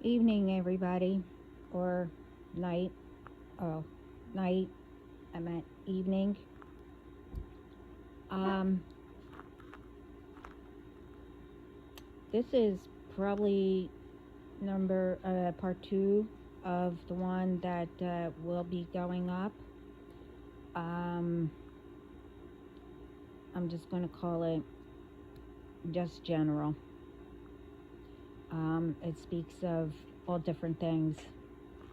Evening, everybody, or night. Oh, night. I meant evening. Um, this is probably part two of the one that will be going up. Um, I'm just going to call it just general. It speaks of all different things,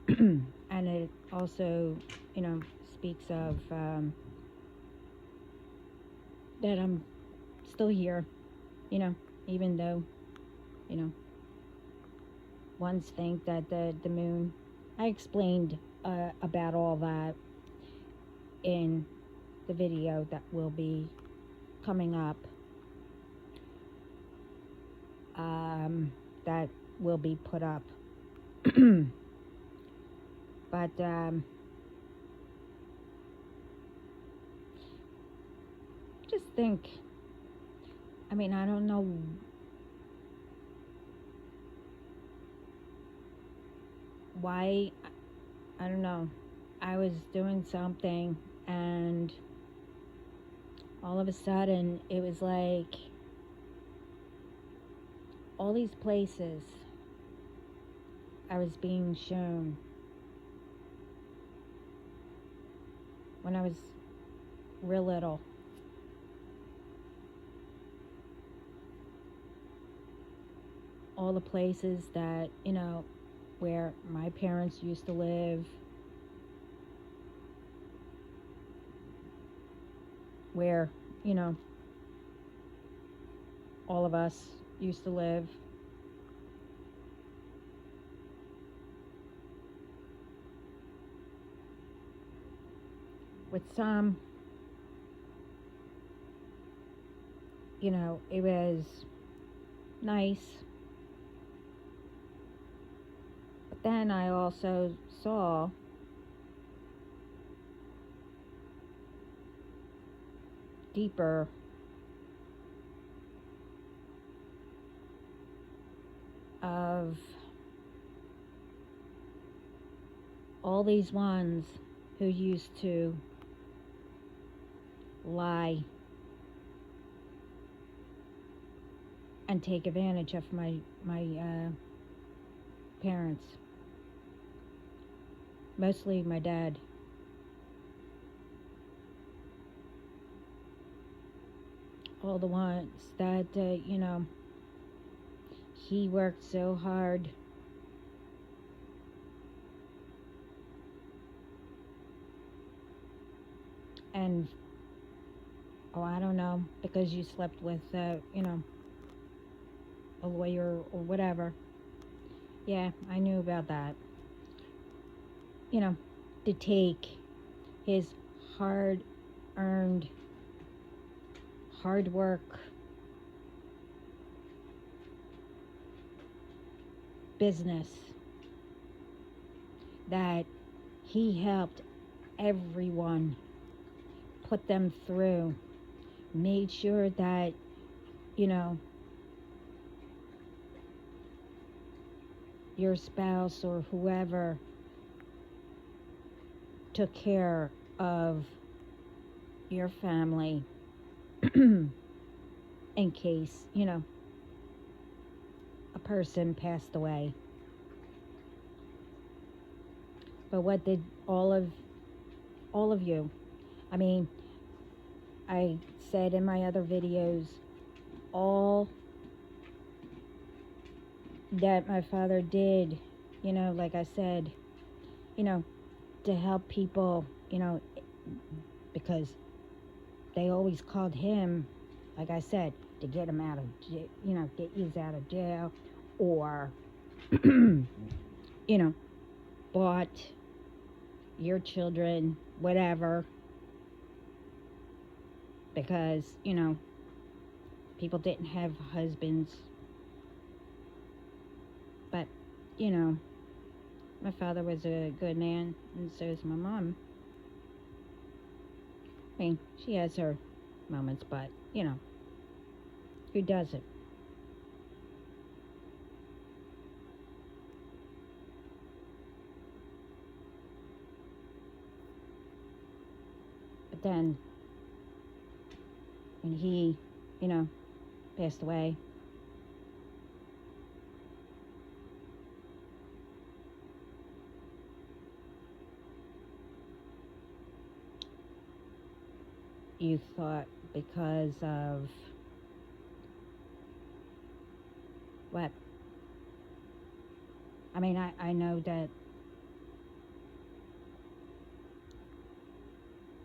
and it also, speaks of that I'm still here, even though, you know, ones think that the moon. I explained about all that in the video that will be coming up. That will be put up. But just think. I mean, I don't know why. I don't know. I was doing something and all of a sudden it was like all these places I was being shown when I was real little. All the places that, where my parents used to live, where, all of us used to live. With some, it was nice. But then I also saw deeper of all these ones who used to lie and take advantage of my parents, mostly my dad. All the ones that he worked so hard and I don't know, because you slept with a lawyer or whatever. Yeah, I knew about that. To take his hard-earned, hard work, business that he helped everyone put them through, made sure that, your spouse or whoever took care of your family in case, a person passed away. But what did all of you, I mean, I said in my other videos, all that my father did, like I said, to help people, because they always called him, like I said, to get him out of jail, get you out of jail, or, bought your children, whatever, because, people didn't have husbands. But, my father was a good man, and so is my mom. I mean, she has her moments, but, who doesn't? then when he, passed away, you thought because of what? I mean, I know that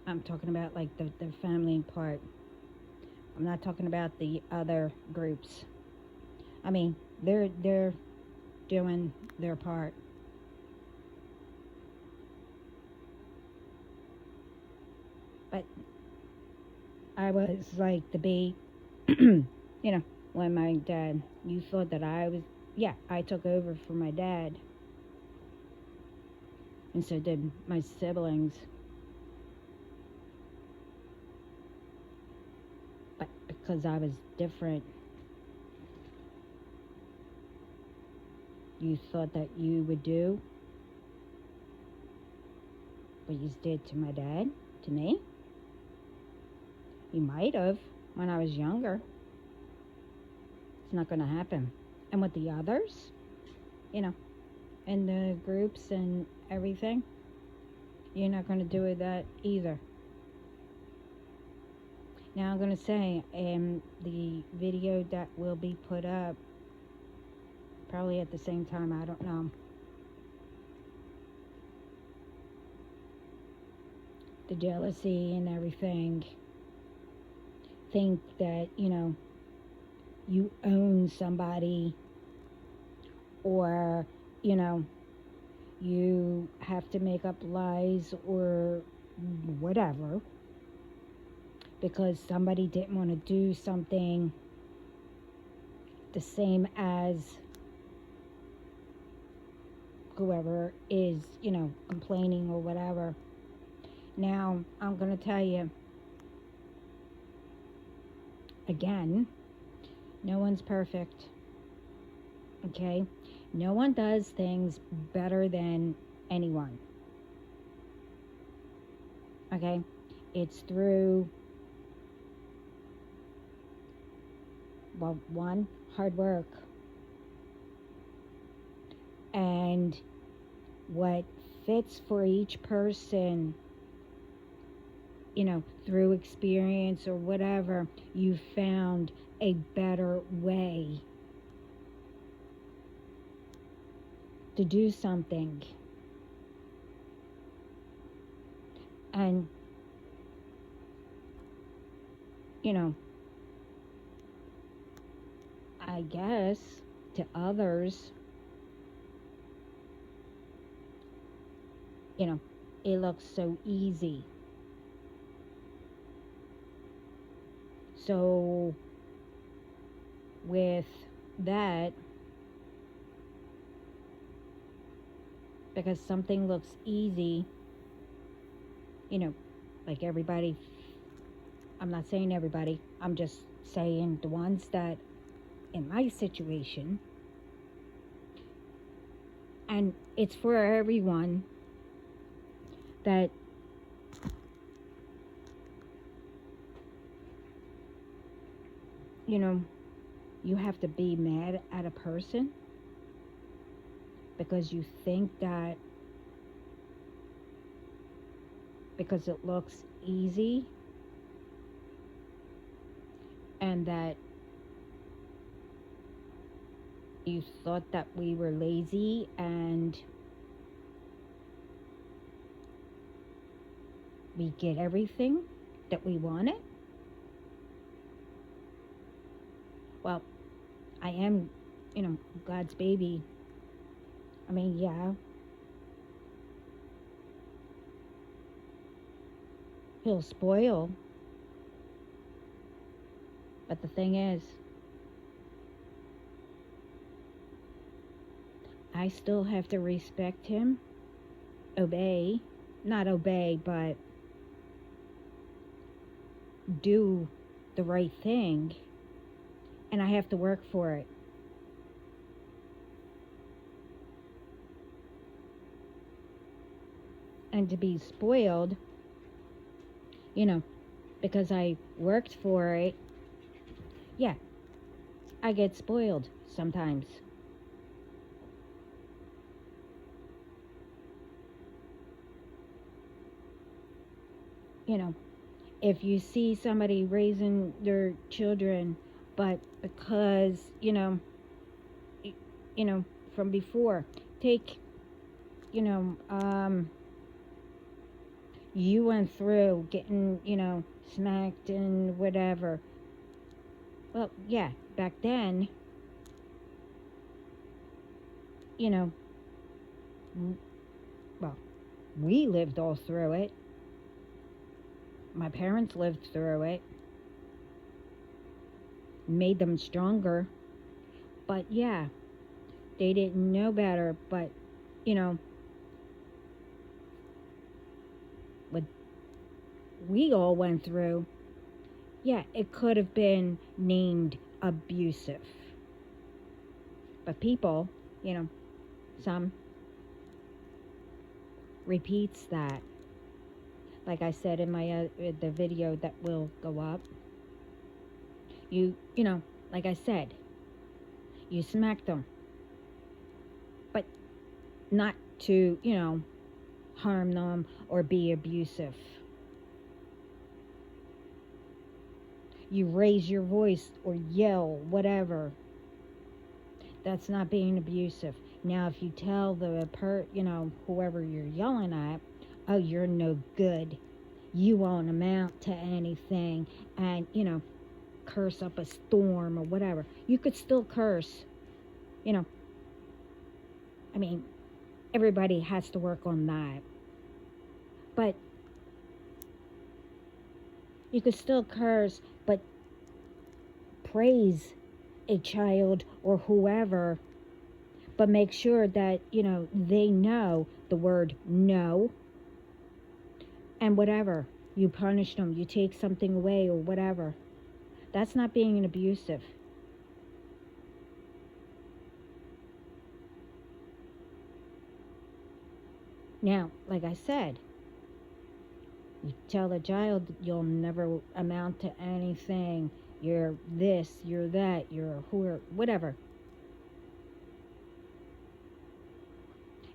I'm talking about like the family part. I'm not talking about the other groups. I mean, they're doing their part. But I was like the bait, when my dad, you thought that I took over for my dad. And so did my siblings. But because I was different, you thought that you would do what you did to my dad, to me. You might have when I was younger. It's not going to happen. And with the others, and the groups and everything, you're not going to do that either. Now I'm going to say, the video that will be put up, probably at the same time, I don't know. The jealousy and everything. Think that, you own somebody, or, you have to make up lies or whatever because somebody didn't want to do something the same as whoever is, complaining or whatever. Now, I'm going to tell you again, no one's perfect. Okay? No one does things better than anyone. Okay? It's through, one, hard work. And what fits for each person, through experience or whatever, you found a better way to do something. And, I guess to others, it looks so easy. So with that, because something looks easy, like everybody, I'm not saying everybody, I'm just saying the ones that in my situation, and it's for everyone, that you have to be mad at a person because you think that because it looks easy and that you thought that we were lazy and we get everything that we wanted. Well, I am, God's baby. I mean, yeah. He'll spoil. But the thing is, I still have to respect him, obey, not obey, but do the right thing. And I have to work for it. And to be spoiled, you know, because I worked for it, yeah, I get spoiled sometimes. You know, if you see somebody raising their children, but because, you know, from before, take, you know, you went through getting, smacked and whatever. Well, yeah, back then, you know, well, we lived all through it. My parents lived through it, made them stronger. But yeah, they didn't know better. But, you know, what we all went through, yeah, it could have been named abusive. But people, some repeats that. Like I said in my the video that will go up, like I said, you smack them, but not to, harm them or be abusive. You raise your voice or yell, whatever. That's not being abusive. Now, if you tell whoever you're yelling at, oh, you're no good, you won't amount to anything, and, curse up a storm or whatever, you could still curse. I mean, everybody has to work on that. But you could still curse, but praise a child or whoever, but make sure that, they know the word no, and whatever. You punish them, you take something away or whatever. That's not being abusive. Now, like I said, you tell a child you'll never amount to anything. You're this, you're that, you're a whore, whatever.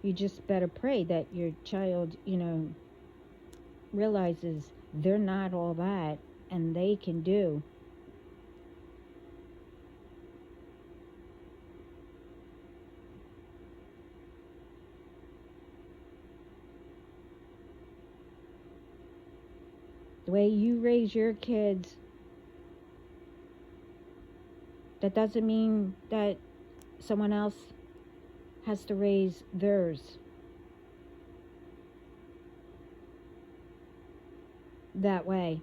You just better pray that your child, realizes they're not all that and they can do. The way you raise your kids, that doesn't mean that someone else has to raise theirs that way.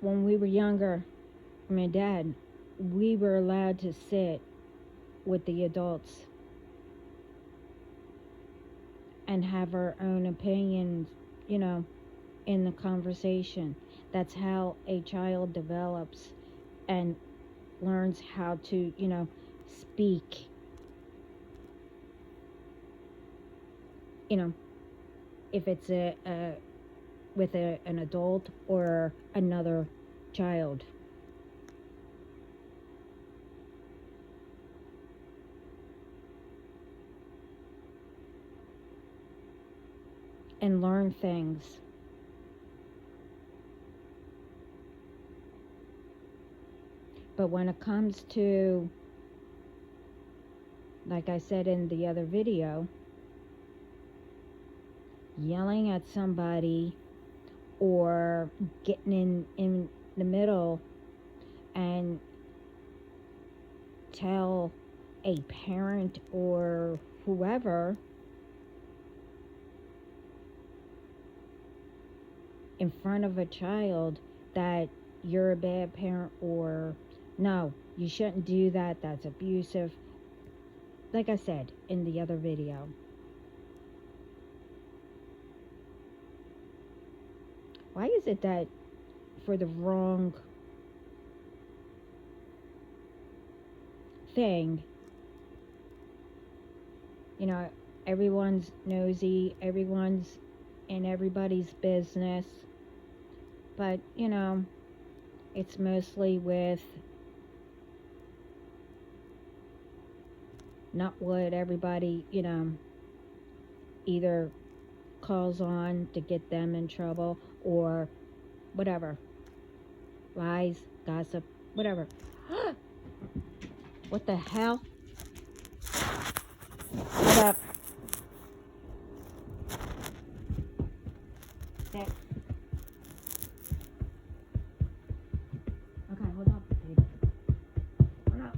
When we were younger, my dad, we were allowed to sit with the adults and have our own opinions, in the conversation. That's how a child develops and learns how to, speak. If it's with an adult or another child. And learn things. But when it comes to, like I said in the other video, yelling at somebody or getting in the middle and tell a parent or whoever in front of a child that you're a bad parent, or no, you shouldn't do that, that's abusive, like I said in the other video. Why is it that for the wrong thing. You know, everyone's nosy, everyone's in everybody's business, but you know, it's mostly with not what everybody, you know, either calls on to get them in trouble or whatever. Lies, gossip, whatever. What the hell? What up? There. Okay, hold up, babe. Hold up.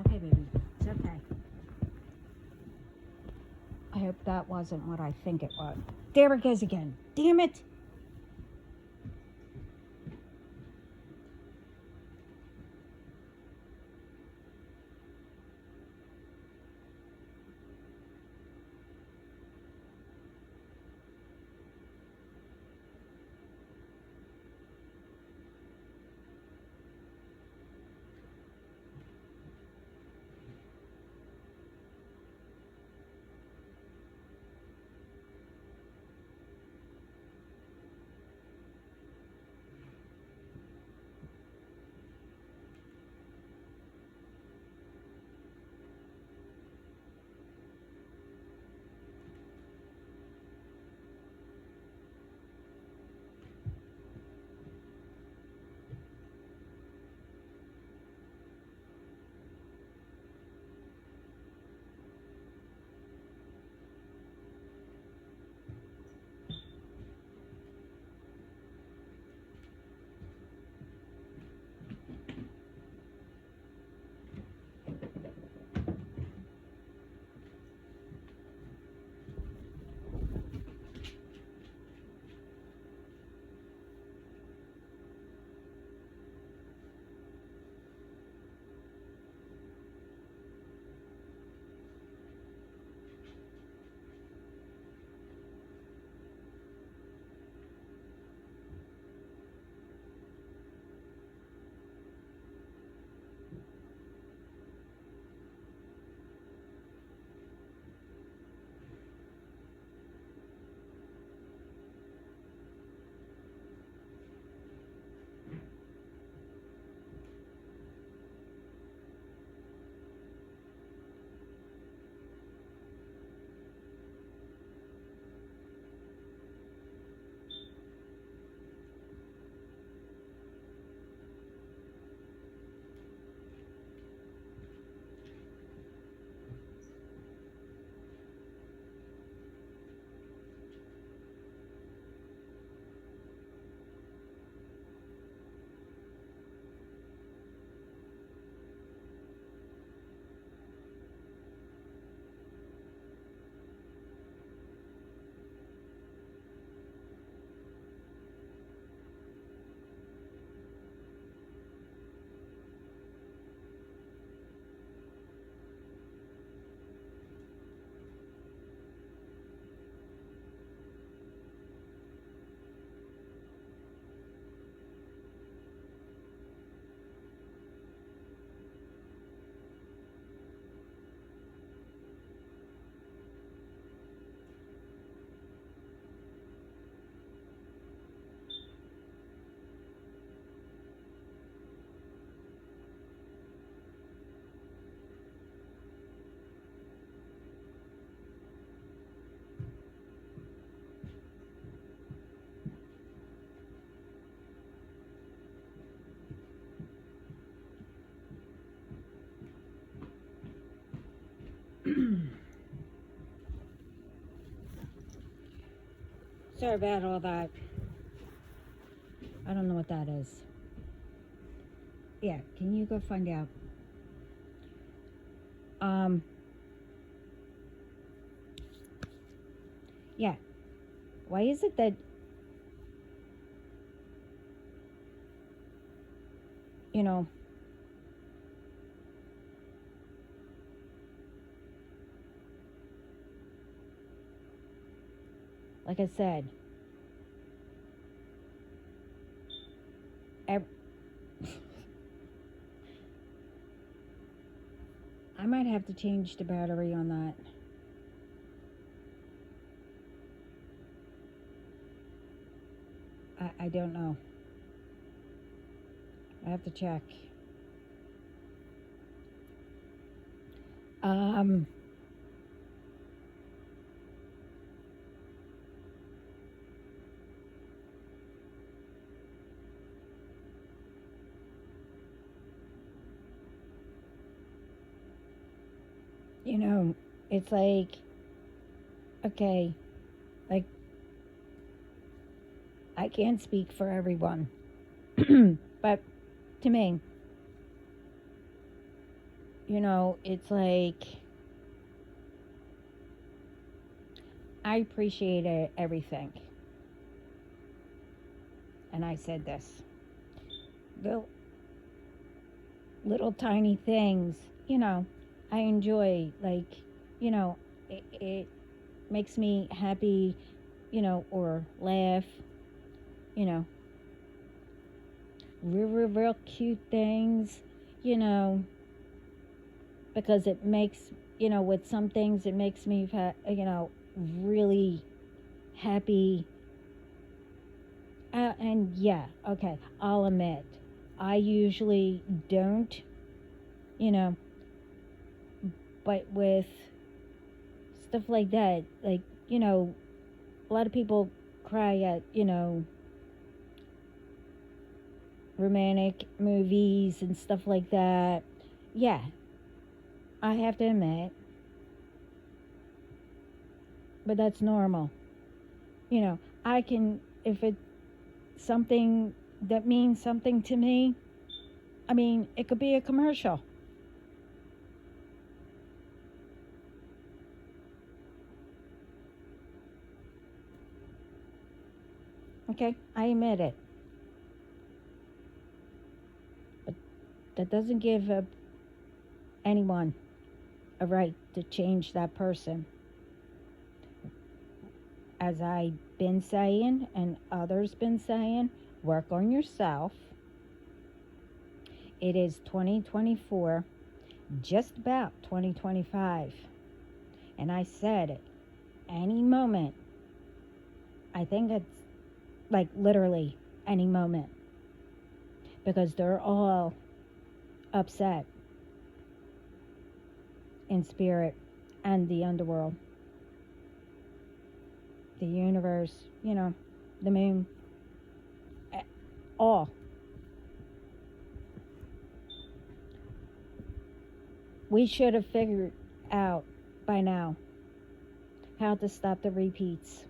Okay, baby. It's okay. I hope that wasn't what I think it was. There it goes again. Damn it. Sorry about all that. I don't know what that is. Yeah, can you go find out? Yeah. Why is it that, you know, like I said, I might have to change the battery on that. I don't know. I have to check. You know, it's like, okay, like, I can't speak for everyone, but to me, you know, it's like, I appreciate everything. And I said this. The little tiny things, you know, I enjoy, like, you know, it makes me happy, you know, or laugh, you know, real cute things, you know, because it makes, you know, with some things, it makes me, you know, really happy. And yeah, okay, I'll admit, I usually don't, you know, but with stuff like that, like, you know, a lot of people cry at, you know, romantic movies and stuff like that. Yeah, I have to admit, but that's normal. You know, I can, if it's something that means something to me, I mean, it could be a commercial. Okay, I admit it. But that doesn't give anyone a right to change that person. As I've been saying and others been saying, work on yourself. It is 2024, just about 2025. And I said it, any moment, I think it's like literally any moment, because they're all upset in spirit and the underworld, the universe, you know, the moon, all. We should have figured out by now how to stop the repeats,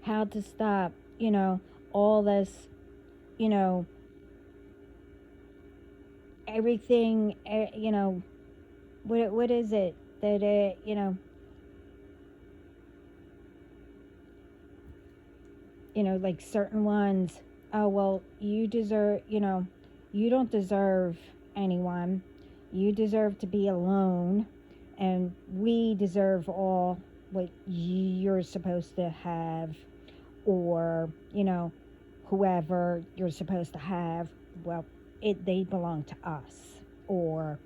how to stop, you know, all this, you know, everything, you know, what is it that, you know, like certain ones, oh, well, you deserve, you know, you don't deserve anyone. You deserve to be alone, and we deserve all what you're supposed to have, or, you know, whoever you're supposed to have, well, they belong to us, or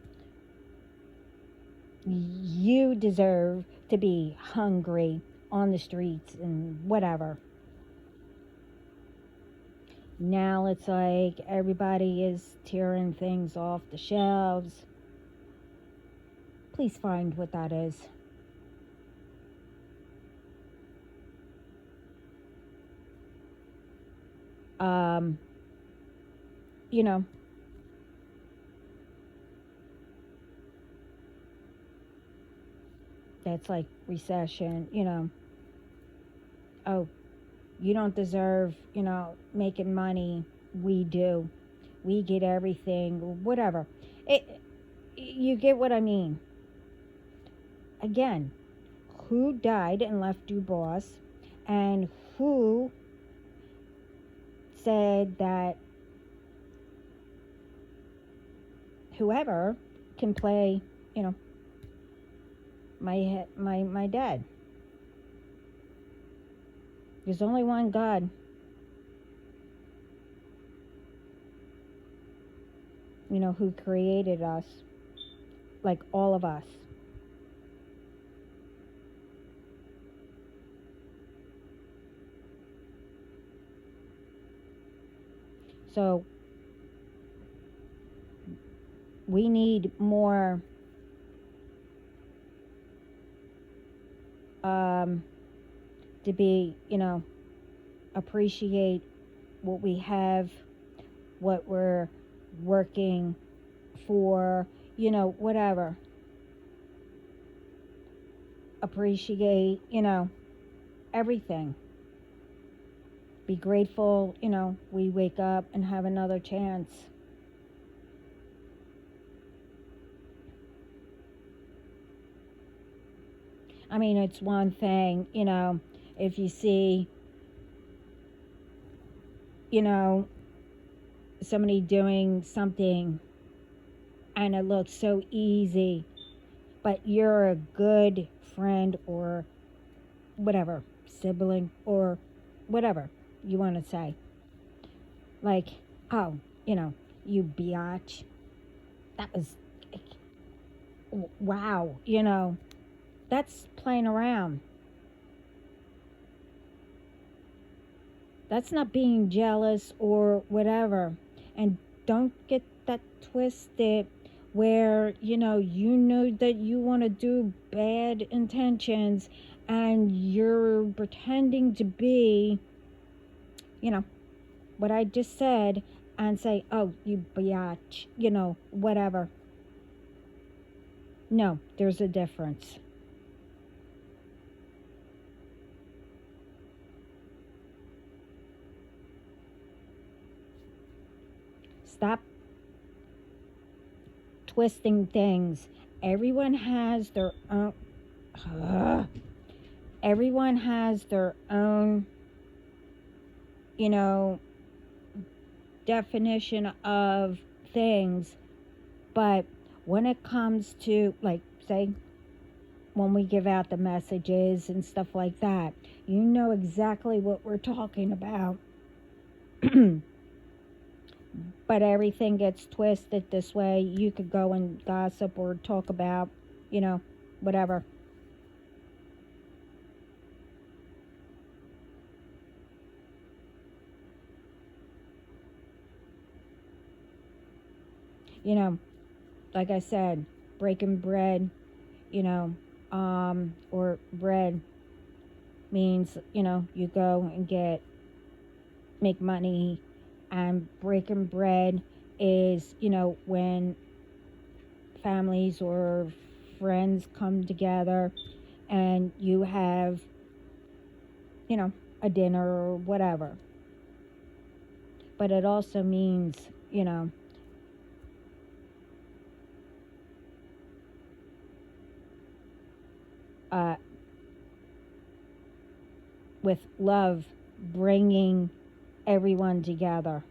you deserve to be hungry on the streets and whatever. Now it's like everybody is tearing things off the shelves. Please find what that is. You know, that's like recession, you know. oh, you don't deserve, making money. We do. We get everything, whatever. It, you get what I mean. Again, who died and left you boss, and who said that whoever can play, my dad. There's only one God. Who created us, like all of us. So we need more to be, appreciate what we have, what we're working for, whatever. Appreciate, everything. Be grateful, we wake up and have another chance. I mean, it's one thing, if you see, somebody doing something and it looks so easy, but you're a good friend or whatever, sibling or whatever you want to say. Like, oh, you biatch. That was, wow, that's playing around. That's not being jealous or whatever. And don't get that twisted where, you know that you want to do bad intentions and you're pretending to be, what I just said and say, oh, you biatch, whatever. No, there's a difference. Stop twisting things. Everyone has their own. Everyone has their own, definition of things. But when it comes to, like, say, when we give out the messages and stuff like that, you know exactly what we're talking about. But everything gets twisted this way. You could go and gossip or talk about, whatever. Like I said, breaking bread, or bread means, you go and make money. And breaking bread is, when families or friends come together and you have, a dinner or whatever. But it also means, with love, bringing everyone together.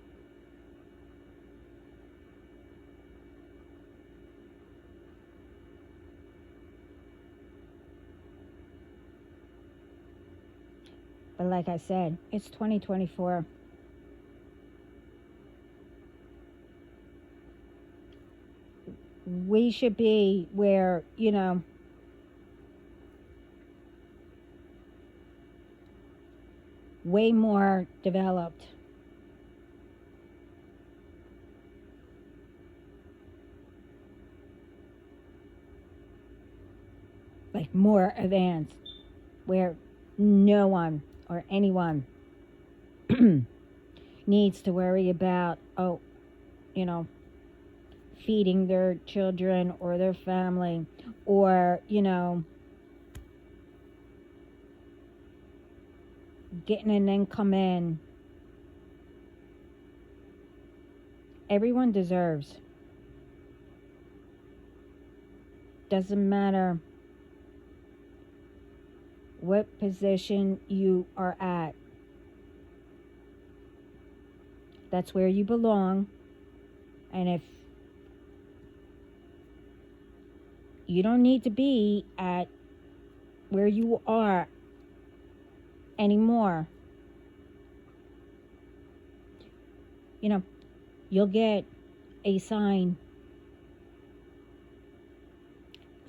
But like I said, it's 2024. We should be where, way more developed. Like more advanced, where no one or anyone needs to worry about, feeding their children or their family, or, getting an income in. Everyone deserves. Doesn't matter what position you are at. That's where you belong. And if you don't need to be at where you are anymore, you'll get a sign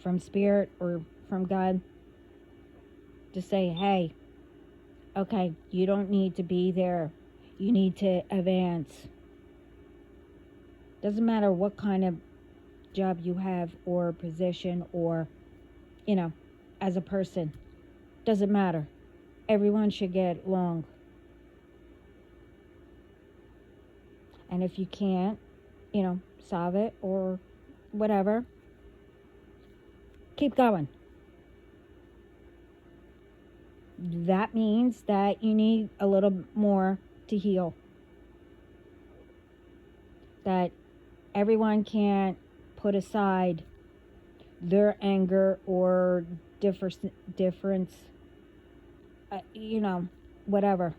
from Spirit or from God to say, hey, okay, you don't need to be there. You need to advance. Doesn't matter what kind of job you have or position or, as a person. Doesn't matter. Everyone should get along. And if you can't, solve it or whatever, keep going. That means that you need a little more to heal. That everyone can't put aside their anger or difference, whatever.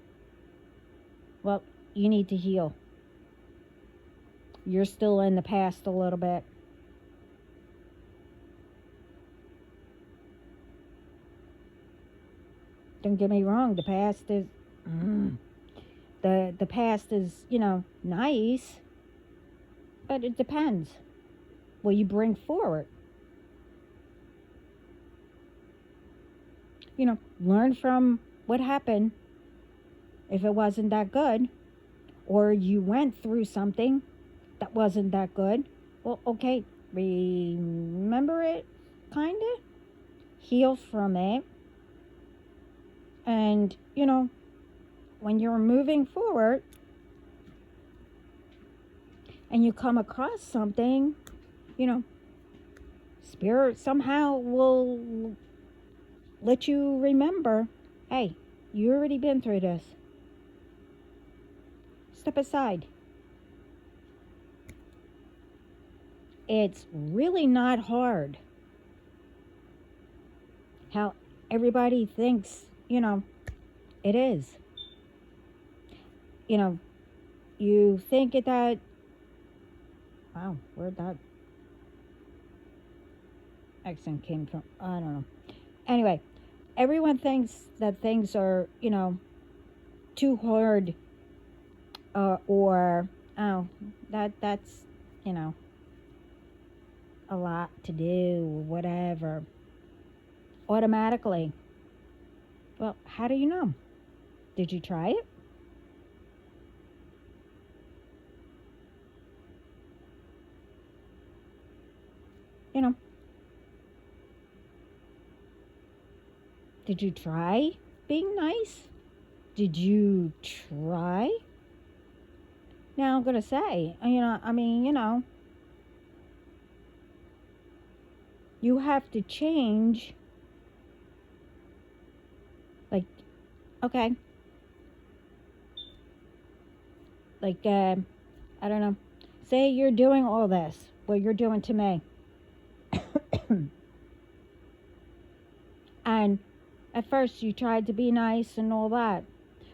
Well, you need to heal. You're still in the past a little bit. Don't get me wrong, the past is the past is, nice, but it depends what you bring forward. Learn from what happened if it wasn't that good, or you went through something that wasn't that good. Well, okay, remember it, kinda, heal from it, and when you're moving forward and you come across something, Spirit somehow will let you remember, hey, you already been through this. Step aside. It's really not hard. How everybody thinks, it is. You think that, wow, where'd that accent came from? I don't know. Anyway, everyone thinks that things are, too hard, or, that's, a lot to do, whatever, automatically. Well, how do you know? Did you try it? Did you try being nice? Did you try? Now I'm going to say, you have to change. Like, okay. Like, I don't know. Say you're doing all this, what you're doing to me. And at first you tried to be nice and all that,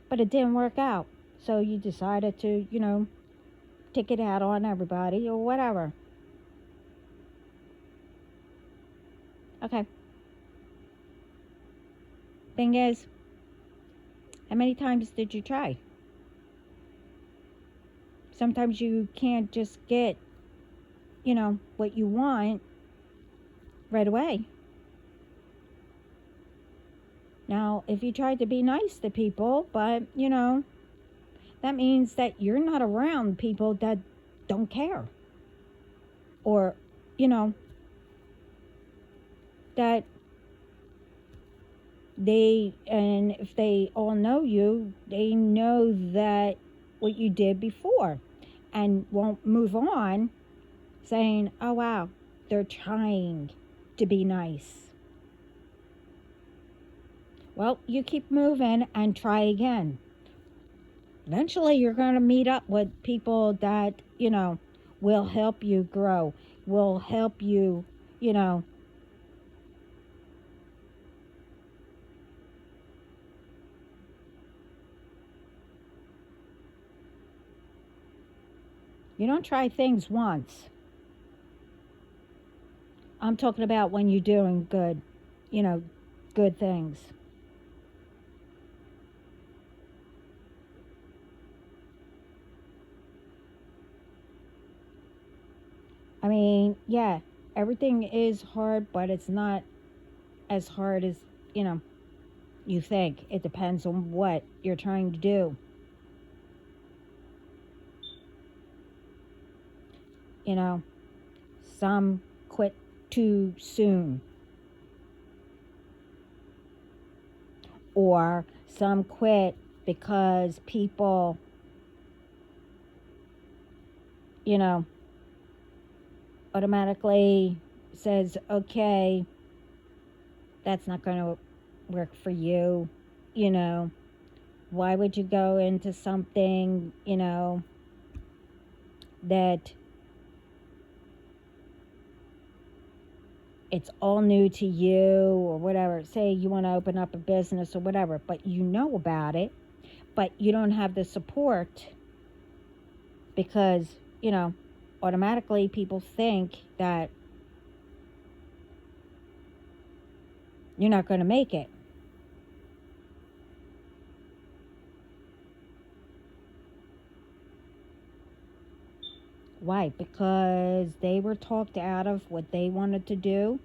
but it didn't work out. So you decided to, take it out on everybody or whatever. Okay. Thing is, how many times did you try? Sometimes you can't just get, what you want right away. Now, if you try to be nice to people, but, that means that you're not around people that don't care. Or, that and if they all know you, they know that what you did before and won't move on saying, oh wow, they're trying to be nice. Well, you keep moving and try again. Eventually, you're going to meet up with people that, will help you grow, will help you, you know, you don't try things once. I'm talking about when you're doing good, you know, good things. I mean, yeah, everything is hard, but it's not as hard as, you know, you think. It depends on what you're trying to do. You know, some quit too soon, or some quit because people, you know, automatically says, okay, that's not going to work for you. You know, why would you go into something, that it's all new to you or whatever? Say you want to open up a business or whatever, but you know about it, but you don't have the support because, automatically people think that you're not going to make it. Why? Because they were talked out of what they wanted to do.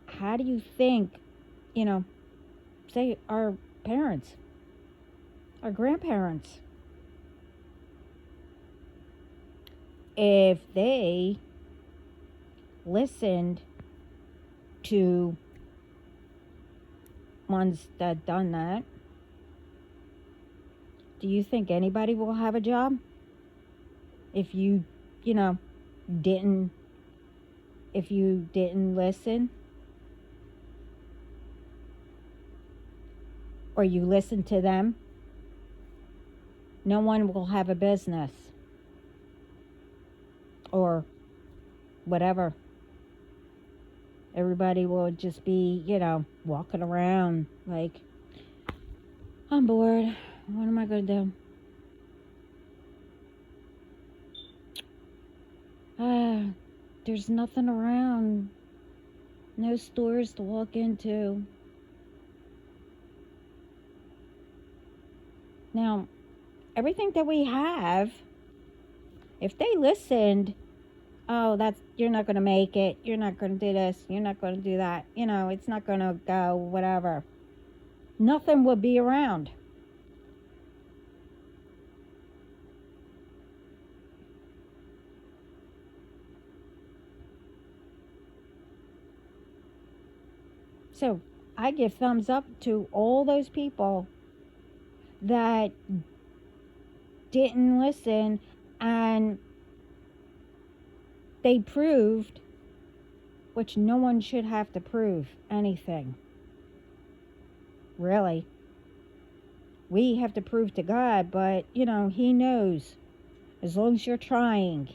How do you think, you know, say our parents, our grandparents, if they listened to ones that done that, do you think anybody will have a job? If you know, didn't, if you didn't listen, or you listen to them, no one will have a business or whatever. Everybody will just be, walking around like, I'm bored. What am I going to do? There's nothing around. No stores to walk into. Now, everything that we have, if they listened, oh, you're not going to make it. You're not going to do this. You're not going to do that. It's not going to go, whatever. Nothing would be around. So I give thumbs up to all those people that didn't listen, and they proved, which no one should have to prove anything. Really. We have to prove to God, but, He knows. As long as you're trying.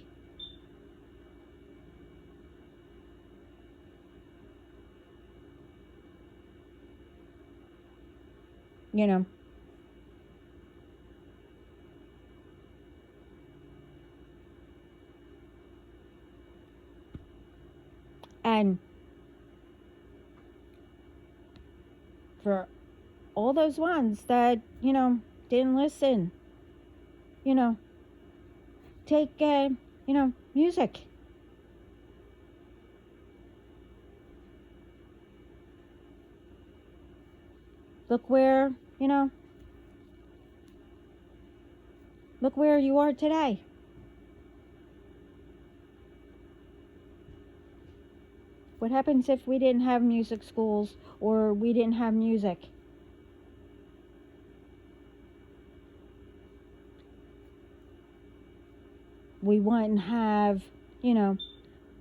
You know. And for all those ones that, didn't listen, take, music. Look where, look where you are today. What happens if we didn't have music schools or we didn't have music? We wouldn't have,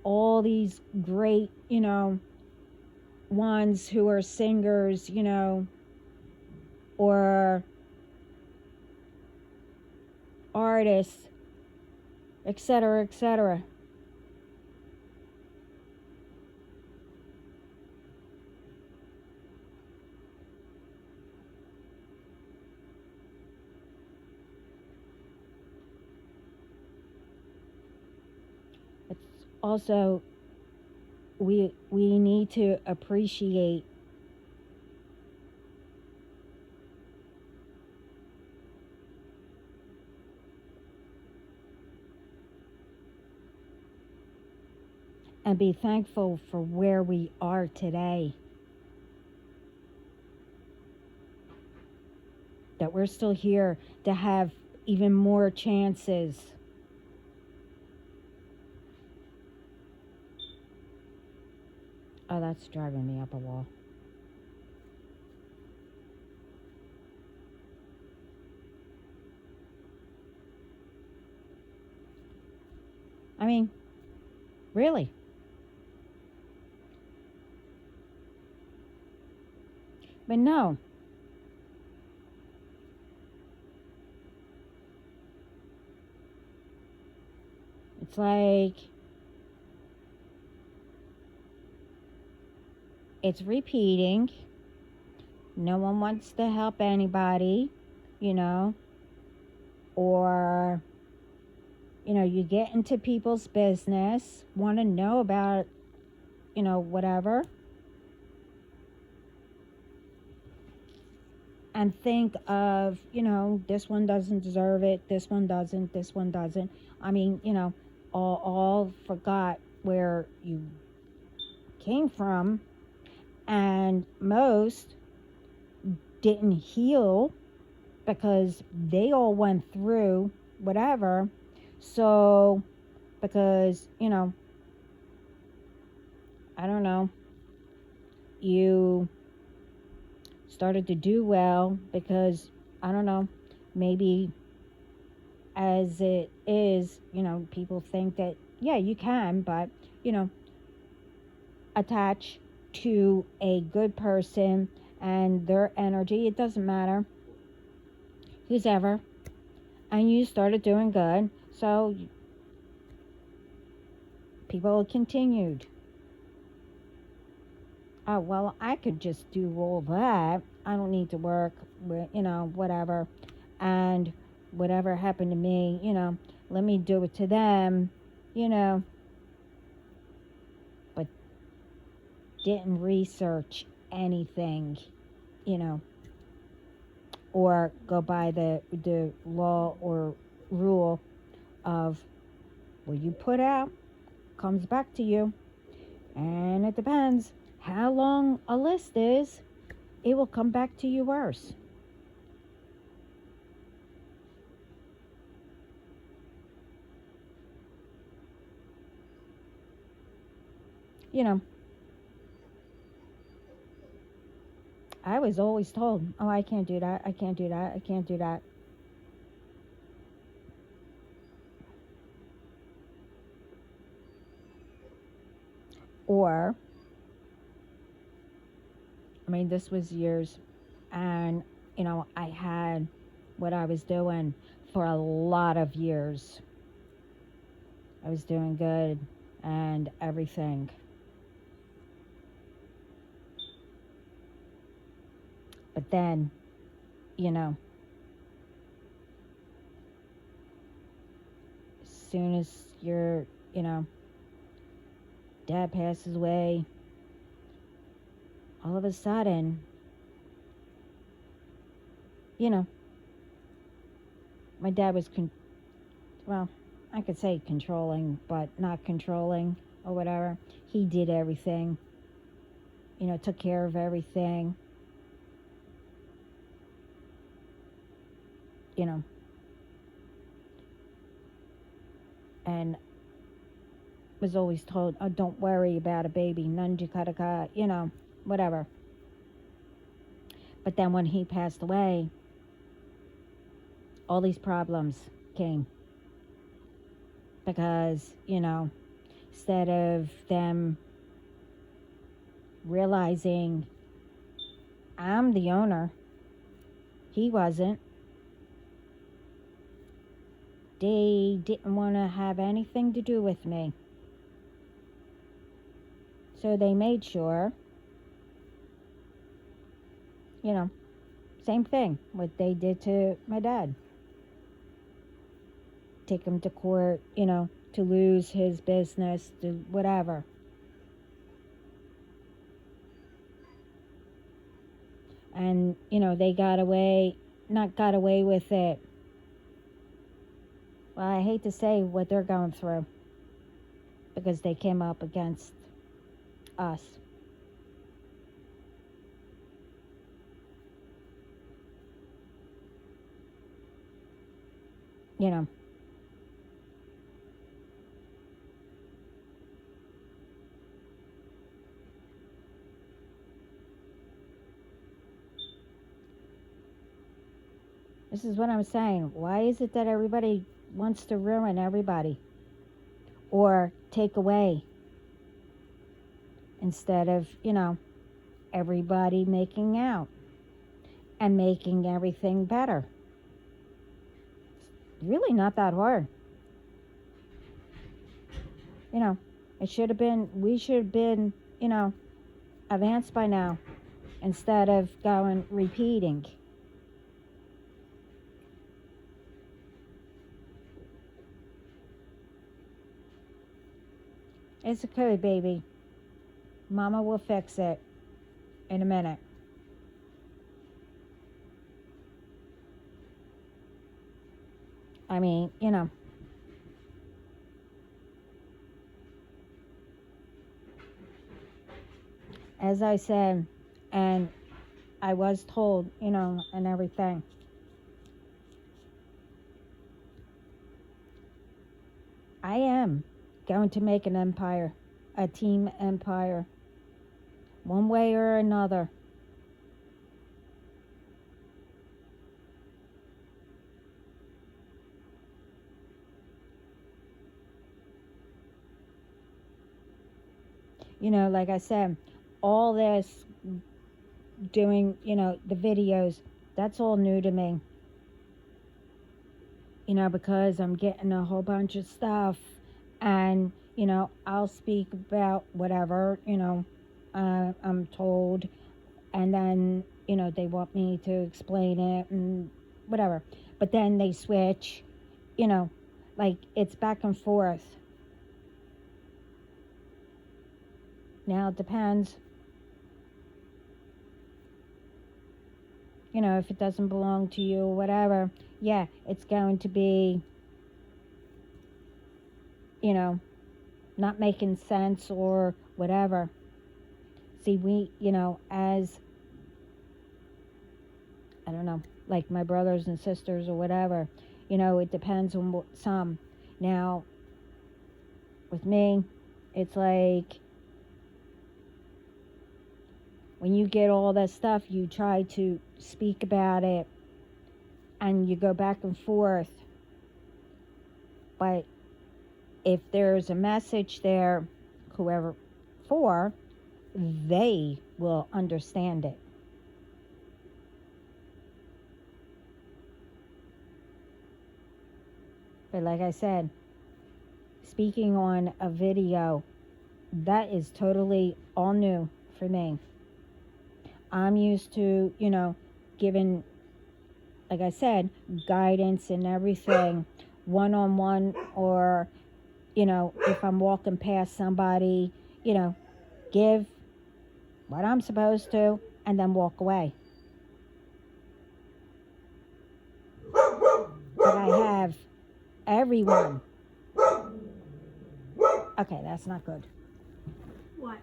all these great, ones who are singers, or artists, etc., etc. It's also, we need to appreciate and be thankful for where we are today. That we're still here to have even more chances. Oh, that's driving me up a wall. I mean, really. But no. It's like it's repeating. No one wants to help anybody, you know, or, you get into people's business, want to know about, whatever, and think of, this one doesn't deserve it, this one doesn't, this one doesn't. I mean, all forgot where you came from, and most didn't heal because they all went through whatever. So, because, I don't know, you started to do well because, I don't know, maybe as it is, people think that, yeah, you can, but, attach to a good person and their energy. It doesn't matter who's ever. And you started doing good. So people continued. Oh, well, I could just do all that. I don't need to work with, whatever. And whatever happened to me, let me do it to them, but didn't research anything, or go by the law or rule of what you put out comes back to you. And it depends how long a list is, it will come back to you worse. I was always told, oh, I can't do that, I can't do that, I can't do that. Or, I mean, this was years, and, I had what I was doing for a lot of years. I was doing good and everything. But then, as soon as your, dad passes away, all of a sudden, my dad was, well, I could say controlling, but not controlling or whatever. He did everything, took care of everything, and was always told, oh, don't worry about a baby, nanjikataka, whatever. But then when he passed away, all these problems came. Because, instead of them realizing I'm the owner. He wasn't. They didn't want to have anything to do with me. So they made sure, you know, same thing, what they did to my dad. Take him to court, to lose his business, to whatever. And, they not got away with it. Well, I hate to say what they're going through because they came up against us. This is what I'm saying. Why is it that everybody wants to ruin everybody or take away instead of, everybody making out and making everything better? It's really not that hard. It should have been, we should have been, advanced by now instead of going repeating. It's a code, baby. Mama will fix it in a minute. I mean, as I said, and I was told, and everything. I am going to make an empire, a team empire, one way or another. Like I said, all this doing, the videos, that's all new to me. Because I'm getting a whole bunch of stuff and, I'll speak about whatever, I'm told, and then, they want me to explain it and whatever. But then they switch, like it's back and forth. Now it depends. If it doesn't belong to you or whatever, yeah, it's going to be, not making sense or whatever. See, we, as, I don't know, like my brothers and sisters or whatever, it depends on some. Now, with me, it's like, when you get all that stuff, you try to speak about it and you go back and forth. But if there's a message there, whoever for, they will understand it. But like I said, speaking on a video, that is totally all new for me. I'm used to, giving, like I said, guidance and everything, one-on-one, or, if I'm walking past somebody, give what I'm supposed to and then walk away. But I have everyone. Okay, that's not good. What?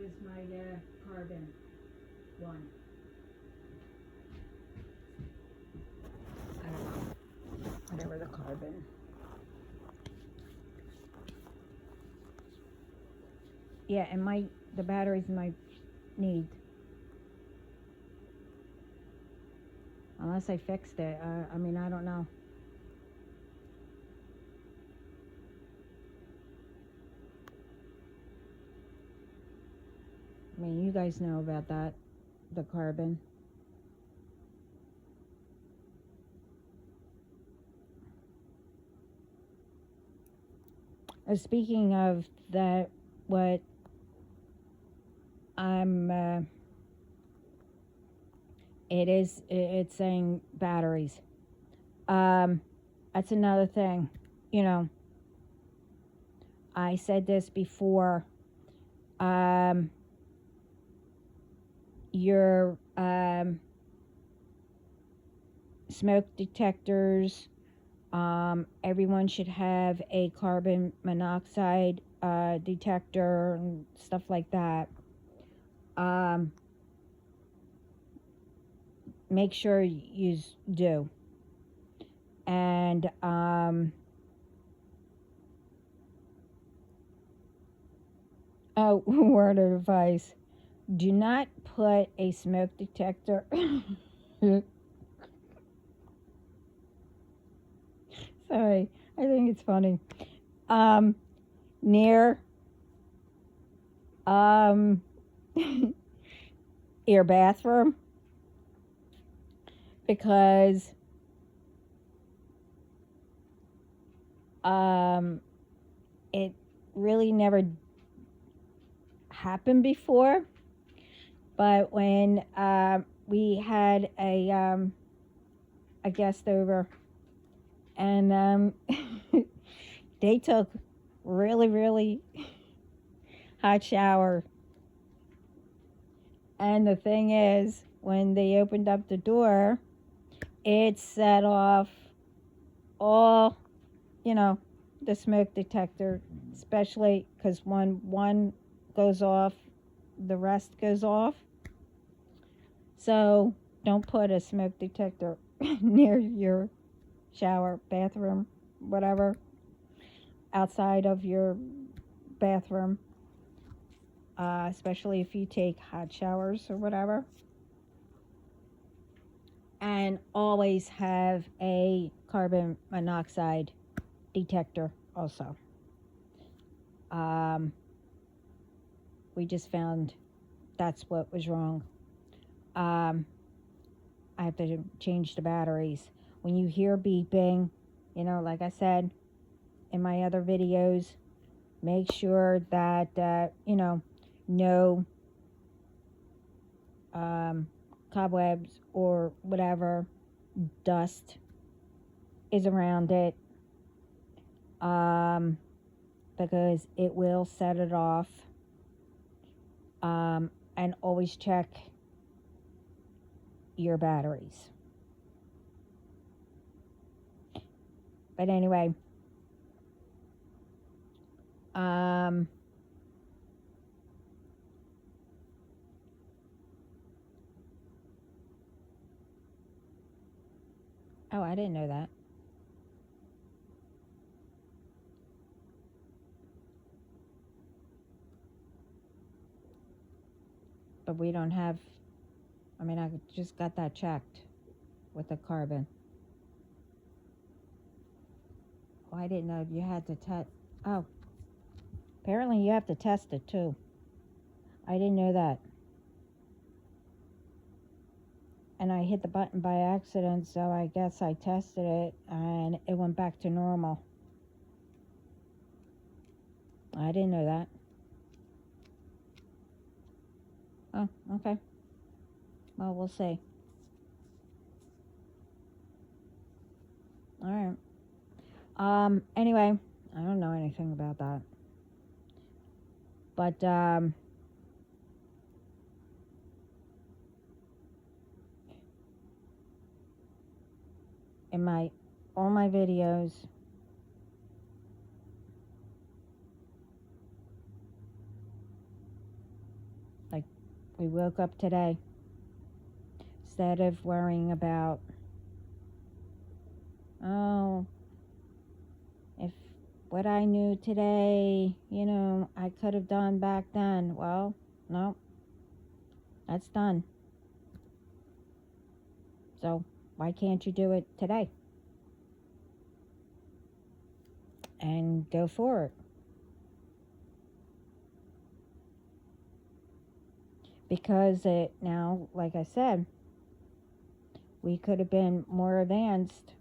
is my carbon one? I don't know. Whatever the carbon. Yeah, and the batteries might need. Unless I fixed it. I mean, I don't know. I mean, you guys know about that, the carbon. Speaking of that, what I'm, it's saying batteries. That's another thing, you know, I said this before, your, smoke detectors, everyone should have a carbon monoxide, detector and stuff like that. Make sure you do. And oh, word of advice: do not put a smoke detector. Sorry, I think it's funny. Near your bathroom, because it really never happened before, but when we had a guest over, and they took really hot shower, and the thing is, when they opened up the door, it set off all, the smoke detector, especially because when one goes off, the rest goes off. So don't put a smoke detector near your shower, bathroom, whatever, outside of your bathroom, especially if you take hot showers or whatever. And always have a carbon monoxide detector also. We just found that's what was wrong. I have to change the batteries. When you hear beeping, like I said in my other videos, make sure that, no cobwebs or whatever dust is around it, because it will set it off. And always check your batteries. But anyway, oh, I didn't know that. But we don't have, I just got that checked with the carbon. Oh, I didn't know you had to test. Oh, apparently you have to test it too. I didn't know that. And I hit the button by accident, so I guess I tested it and it went back to normal. I didn't know that. Oh, okay. Well, we'll see. All right. Anyway, I don't know anything about that. But, in all my videos, We woke up today. Instead of worrying about, oh, if what I knew today, I could have done back then. Well, no, that's done. So why can't you do it today? And go for it. Because it now, like I said, we could have been more advanced.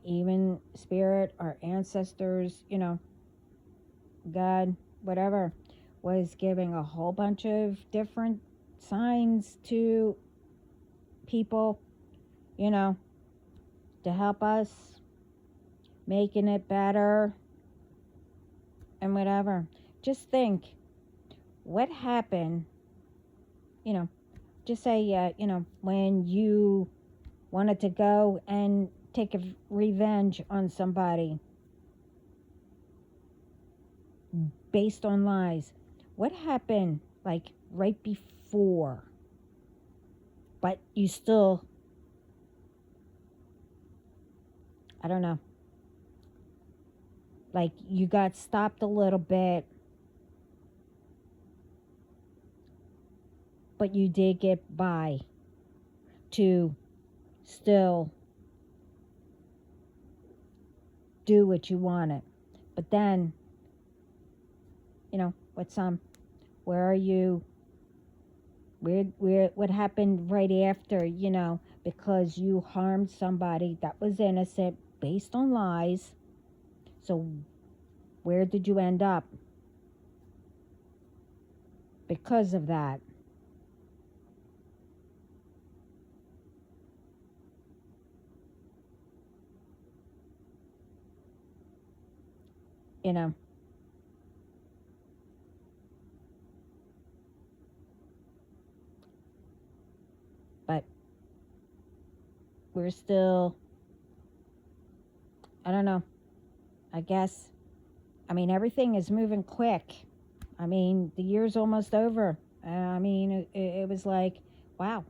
Even spirit, our ancestors, God, whatever, was giving a whole bunch of different signs to people, to help us, making it better and whatever. Just think, what happened, just say, when you wanted to go and take a revenge on somebody based on lies. What happened, like, right before? But you still, I don't know, like, you got stopped a little bit, but you did get by to still do what you wanted. But then, with some, where are you? What happened right after, because you harmed somebody that was innocent based on lies. So where did you end up because of that? But we're still, I don't know, I guess, everything is moving quick. The year's almost over. It was like, wow,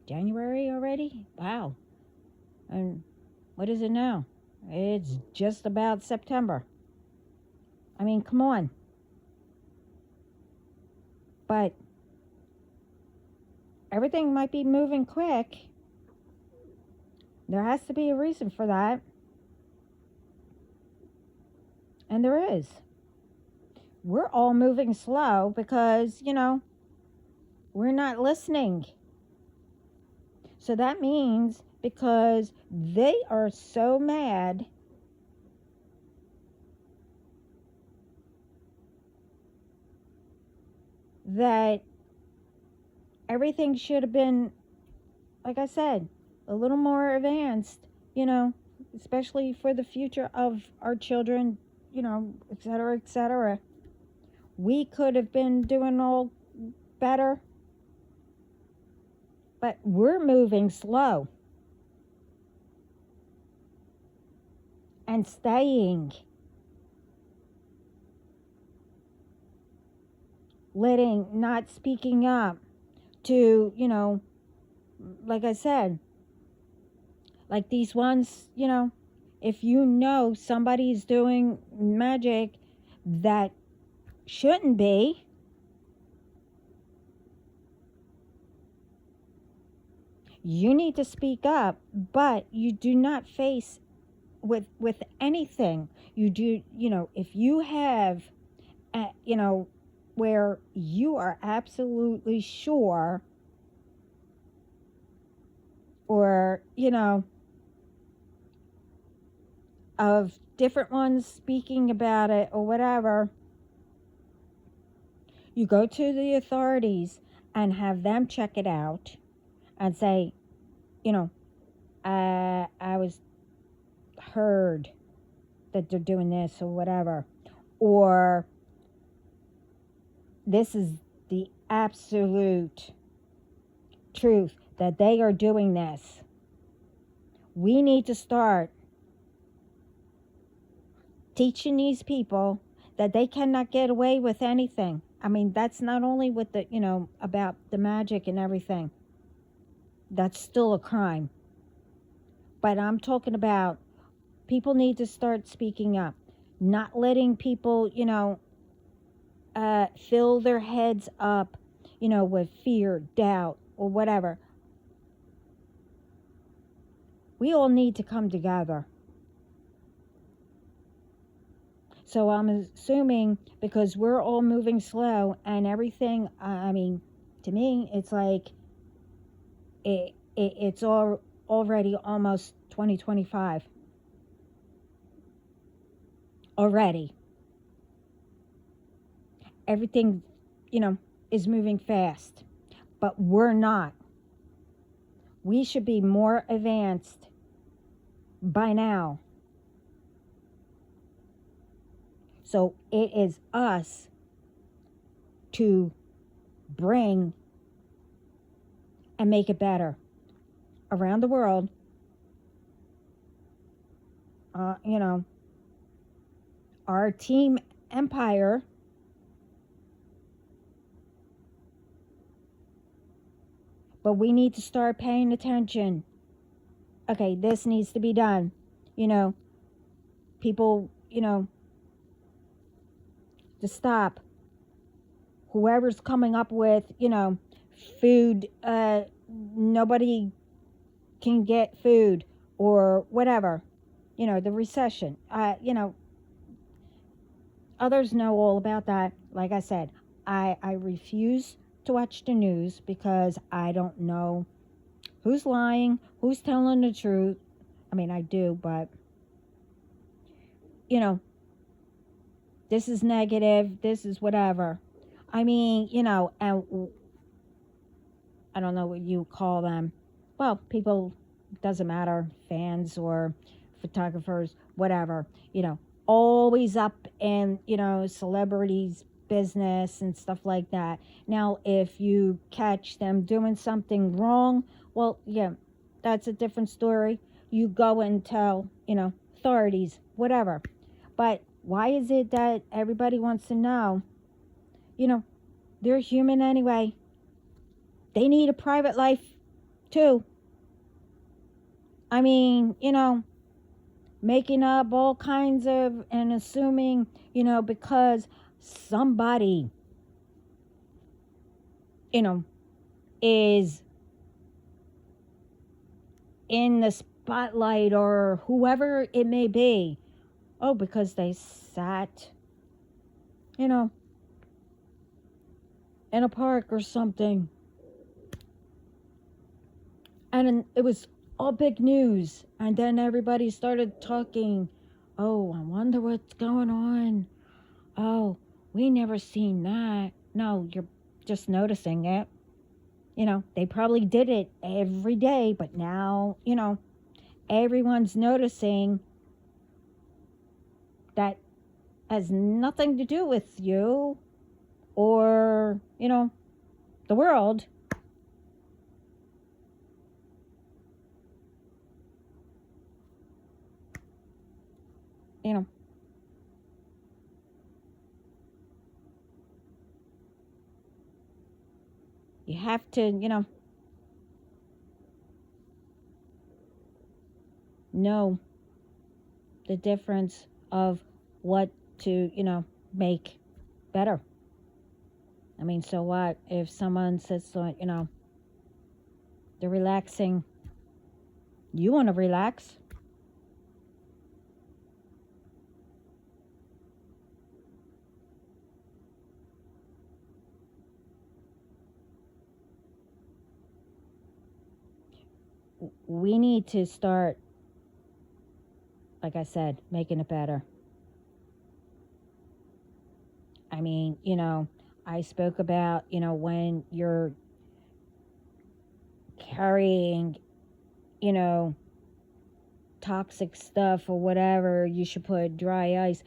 January already? Wow. And what is it now? It's just about September. Come on. But everything might be moving quick. There has to be a reason for that. And there is. We're all moving slow because, we're not listening. So that means because they are so mad that everything should have been, like I said, a little more advanced, especially for the future of our children, et cetera, et cetera. We could have been doing all better, but we're moving slow and staying, not speaking up to, like I said, like these ones, if somebody's doing magic that shouldn't be, you need to speak up, but you do not face with anything. You do, if you have, where you are absolutely sure, or, of different ones speaking about it or whatever, you go to the authorities and have them check it out and say, I was heard that they're doing this or whatever, or this is the absolute truth that they are doing this. We need to start teaching these people that they cannot get away with anything. I mean, that's not only with the, about the magic and everything. That's still a crime. But I'm talking about people need to start speaking up, not letting people, fill their heads up, with fear, doubt, or whatever. We all need to come together. So I'm assuming because we're all moving slow and everything, I mean, to me, it's like it's all already almost 2025. Already. Everything, is moving fast. But we're not. We should be more advanced by now. So it is us to bring and make it better around the world. Our team empire but we need to start paying attention. Okay, this needs to be done. People, to stop. Whoever's coming up with, food, nobody can get food or whatever, the recession, others know all about that. Like I said, I refuse to watch the news because I don't know who's lying, who's telling the truth. I mean, I do, but, this is negative, this is whatever. I mean, and I don't know what you call them. Well, people, doesn't matter, fans or photographers, whatever, always up in, celebrities' business and stuff like that. Now, if you catch them doing something wrong, well, yeah, that's a different story. You go and tell, authorities, whatever. But why is it that everybody wants to know? They're human anyway. They need a private life too. I mean, making up all kinds of and assuming, because somebody, is in the spotlight or whoever it may be. Oh, because they sat, in a park or something. And it was all big news. And then everybody started talking. Oh, I wonder what's going on. Oh, we never seen that. No, you're just noticing it. They probably did it every day, but now, everyone's noticing that has nothing to do with you or, the world. You have to, know the difference of what to, make better. I mean, so what if someone says, they're relaxing, you want to relax. We need to start, like I said, making it better. I mean, I spoke about, when you're carrying, toxic stuff or whatever, you should put dry ice.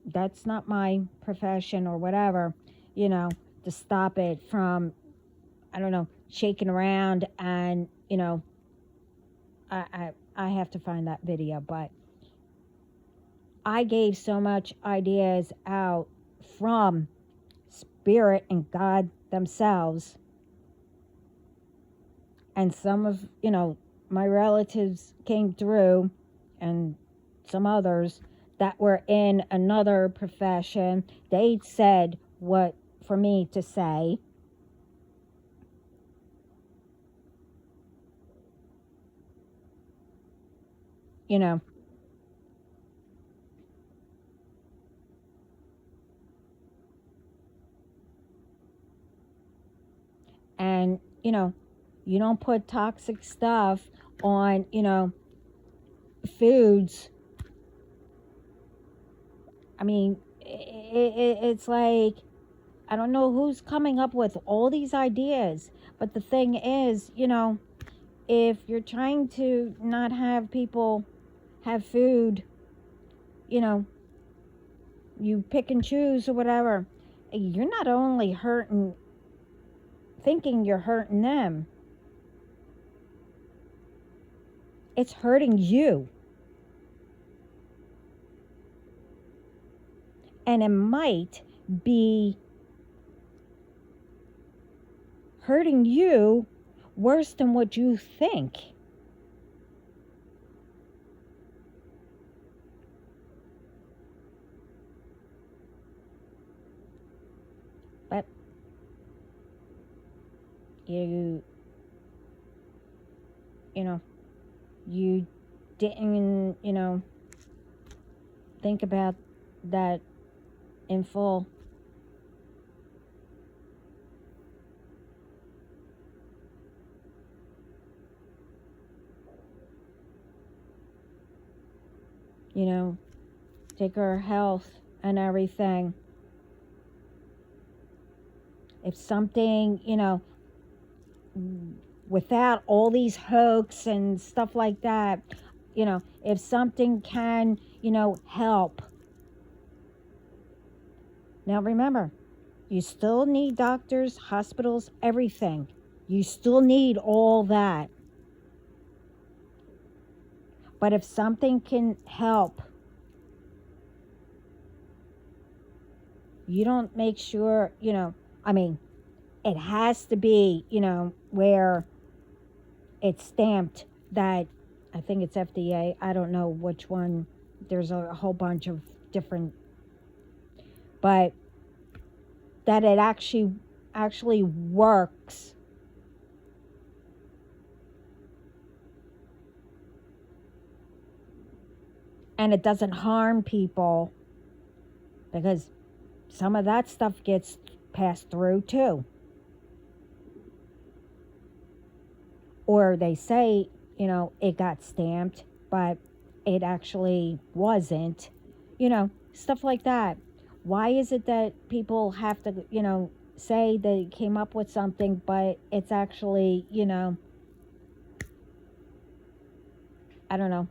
That's not my profession or whatever, to stop it from, I don't know, shaking around and, I have to find that video, but I gave so much ideas out from Spirit and God themselves. And some of, my relatives came through, and some others that were in another profession, they said what for me to say. You know, and you don't put toxic stuff on, foods. I mean, it's like, I don't know who's coming up with all these ideas, but the thing is, if you're trying to not have people have food, you know, you pick and choose or whatever, you're not only hurting, thinking you're hurting them, it's hurting you. And it might be hurting you worse than what you think. But you know, you didn't, think about that in full. Take her health and everything. If something, without all these hoax and stuff like that, if something can, help. Now remember, you still need doctors, hospitals, everything. You still need all that. But if something can help, you don't make sure, it has to be, where it's stamped that, I think it's FDA, I don't know which one, there's a whole bunch of different, but that it actually works. And it doesn't harm people, because some of that stuff gets passed through too. Or they say, it got stamped, but it actually wasn't. Stuff like that. Why is it that people have to, say they came up with something, but it's actually, I don't know,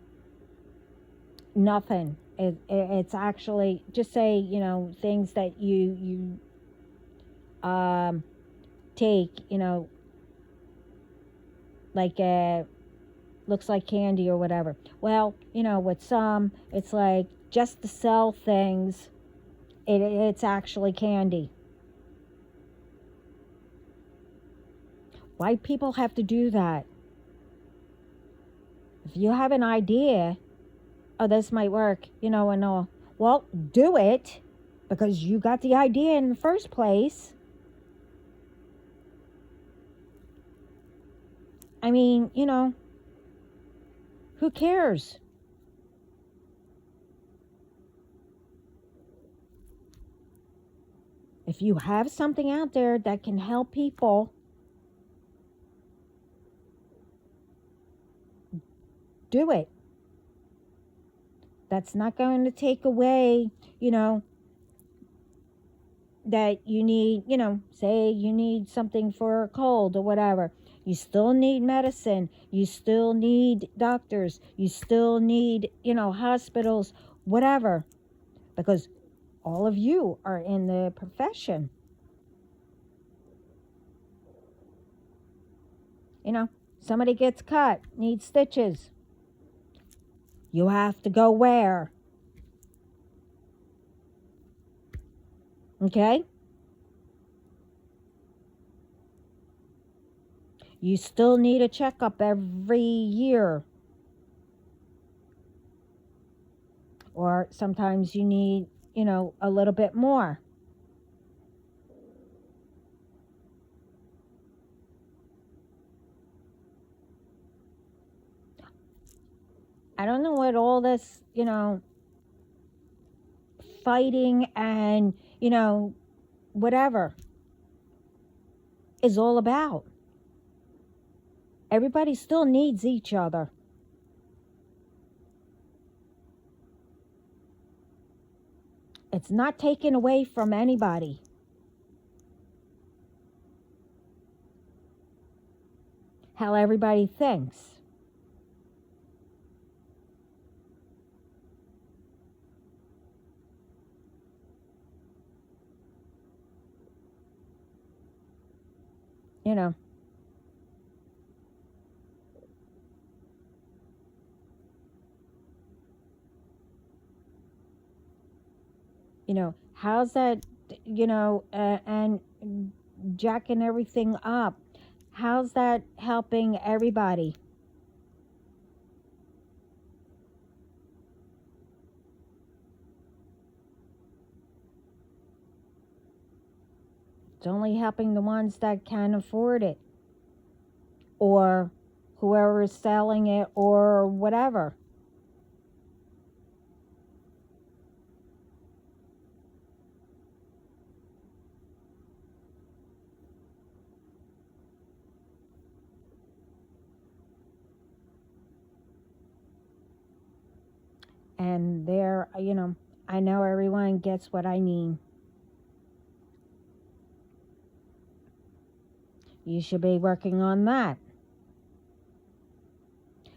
nothing. It's actually, just say, things that you take, like looks like candy or whatever. Well, with some, it's like just to sell things, it's actually candy. Why people have to do that? If you have an idea, oh, this might work, and all, well, do it, because you got the idea in the first place. I mean, who cares? If you have something out there that can help people, do it. That's not going to take away, that you need, say you need something for a cold or whatever. You still need medicine. You still need doctors. You still need, hospitals, whatever. Because all of you are in the profession. Somebody gets cut, needs stitches. You have to go where? Okay? You still need a checkup every year. Or sometimes you need, a little bit more. I don't know what all this, fighting and, whatever is all about. Everybody still needs each other. It's not taken away from anybody. How everybody thinks. You know, how's that, and jacking everything up? How's that helping everybody? It's only helping the ones that can afford it, or whoever is selling it, or whatever. And there, I know everyone gets what I mean. You should be working on that.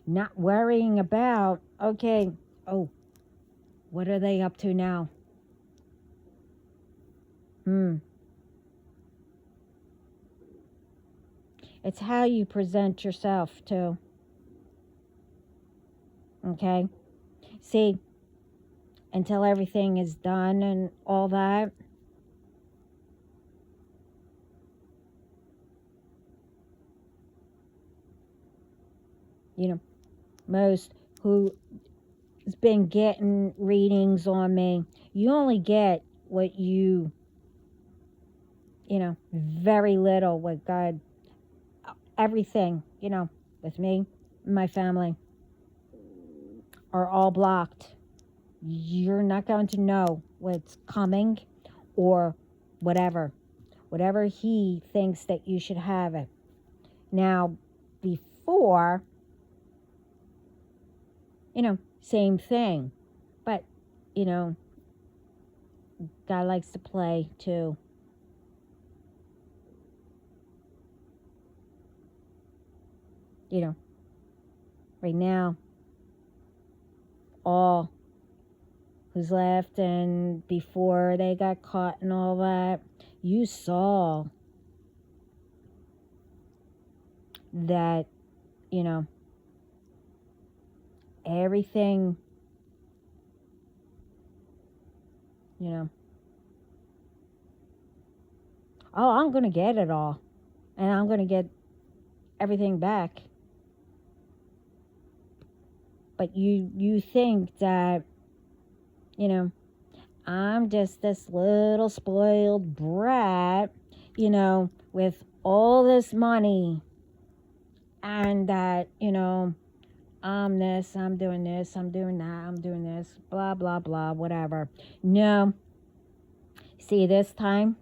Not worrying about, okay, oh, what are they up to now? It's how you present yourself, too. Okay? See, until everything is done and all that, most who's been getting readings on me, you only get what very little with God. Everything, with me, my family, are all blocked. You're not going to know what's coming or whatever. Whatever he thinks that you should have it. Now, before, same thing. But, God likes to play too. Right now, all who's left, and before they got caught and all that, you saw that, everything, oh, I'm going to get it all. And I'm going to get everything back. But you think that, I'm just this little spoiled brat, with all this money, and that, I'm this, I'm doing this, I'm doing that, I'm doing this, blah, blah, blah, whatever. No. See, this time,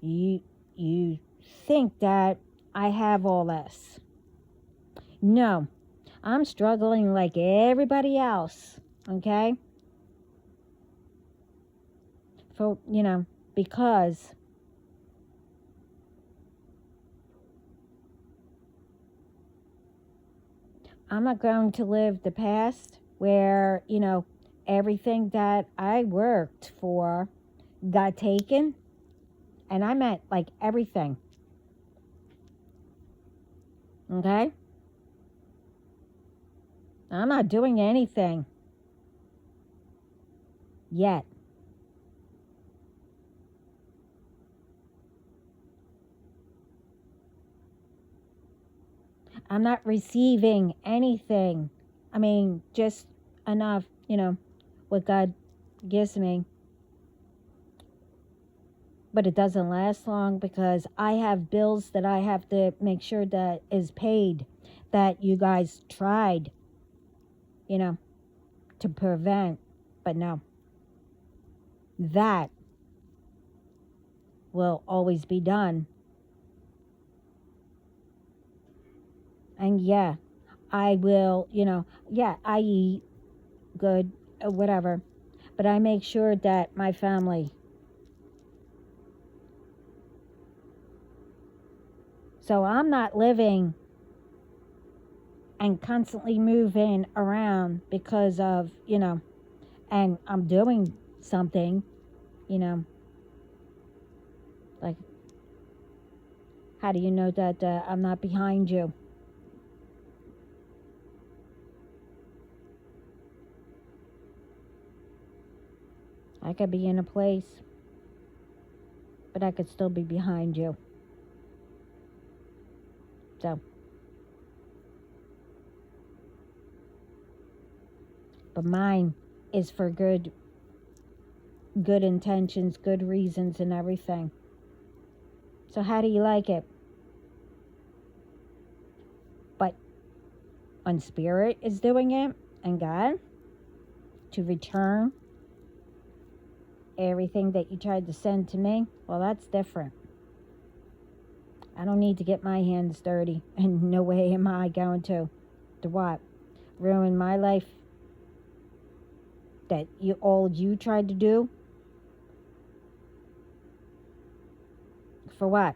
you think that I have all this. No. I'm struggling like everybody else, okay? For, because I'm not going to live the past where, everything that I worked for got taken. And I meant like everything. Okay? I'm not doing anything. yet. I'm not receiving anything. I mean, just enough, what God gives me. But it doesn't last long because I have bills that I have to make sure that is paid, that you guys tried, to prevent. But no, that will always be done. And yeah, I will, yeah, I eat good, whatever. But I make sure that my family. So I'm not living and constantly moving around because of, and I'm doing something, like, how do you know that I'm not behind you? I could be in a place, but I could still be behind you. So, but mine is for good intentions, good reasons, and everything. So how do you like it? But when Spirit is doing it, and God, to return everything that you tried to send to me, well, that's different. I don't need to get my hands dirty, and no way am I going to what? Ruin my life that all you tried to do? For what?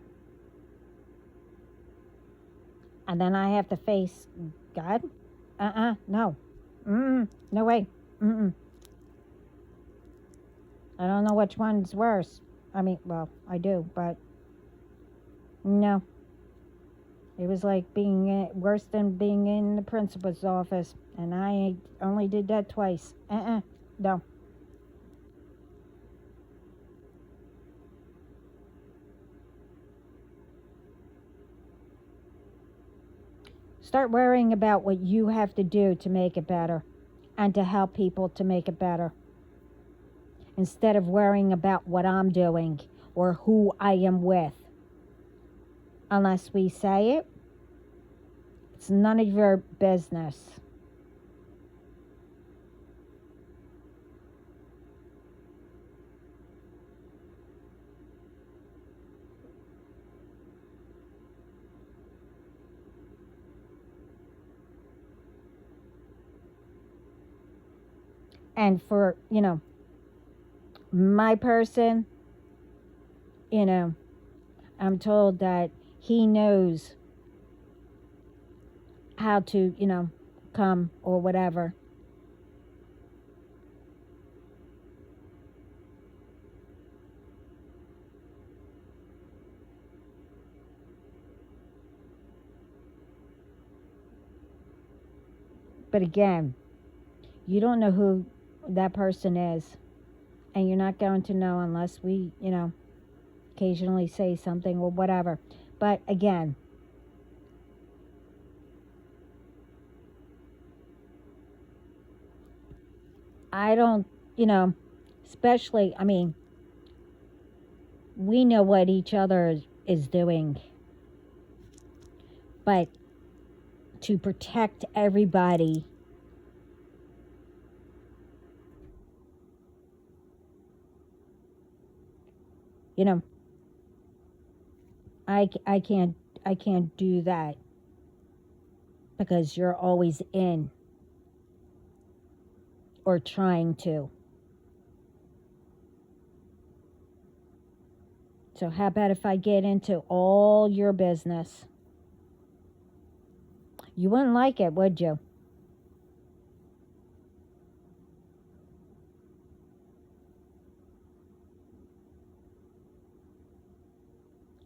And then I have to face God? No. No way. I don't know which one's worse. I mean, well, I do, but no. It was like being worse than being in the principal's office, and I only did that twice. No. Start worrying about what you have to do to make it better and to help people to make it better, instead of worrying about what I'm doing or who I am with. Unless we say it, it's none of your business. And for, my person, I'm told that he knows how to, come or whatever. But again, you don't know who that person is, and you're not going to know unless we, occasionally say something or whatever. But again, I don't, especially, I mean, we know what each other is doing, but to protect everybody, I can't do that because you're always in or trying to. So how about if I get into all your business? You wouldn't like it, would you?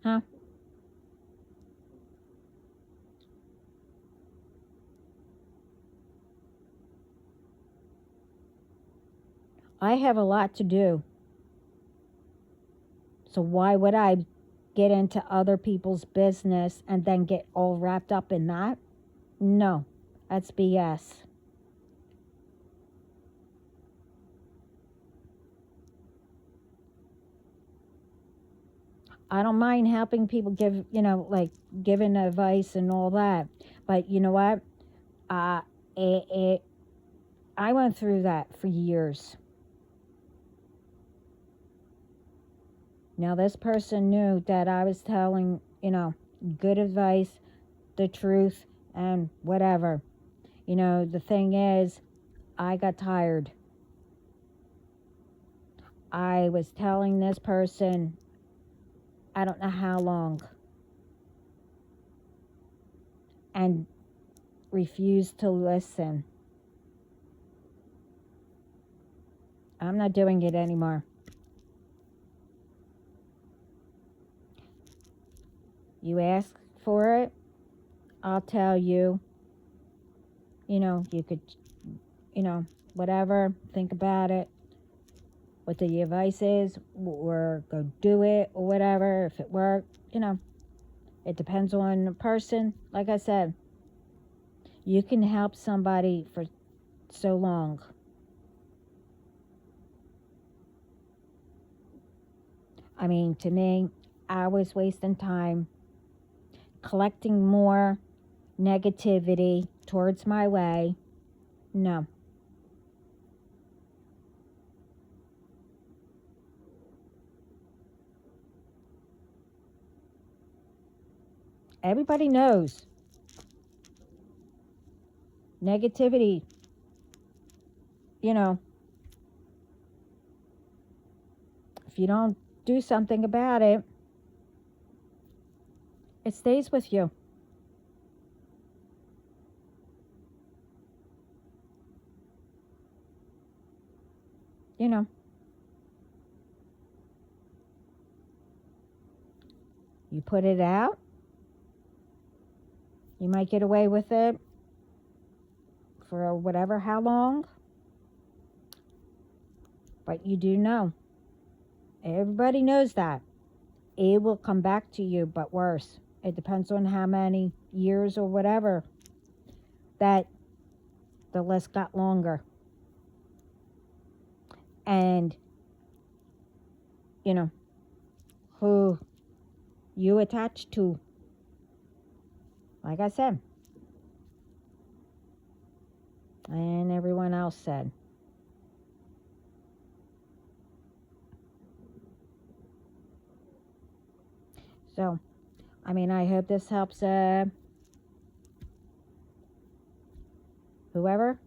Huh? I have a lot to do. So why would I get into other people's business and then get all wrapped up in that? No, that's BS. I don't mind helping people give, like giving advice and all that. But you know what? Uh, I went through that for years. Now, this person knew that I was telling, good advice, the truth, and whatever. The thing is, I got tired. I was telling this person, I don't know how long, and refused to listen. I'm not doing it anymore. You ask for it, I'll tell you. You could, whatever, think about it, what the advice is, or go do it, or whatever, if it worked, it depends on the person. Like I said, you can help somebody for so long. I mean, to me, I was wasting time collecting more negativity towards my way. No. Everybody knows negativity, if you don't do something about it, it stays with you. You put it out, you might get away with it for whatever, how long, but you do know. Everybody knows that. It will come back to you, but worse. It depends on how many years or whatever that the list got longer. And, who you attach to. Like I said. And everyone else said. So, I hope this helps whoever.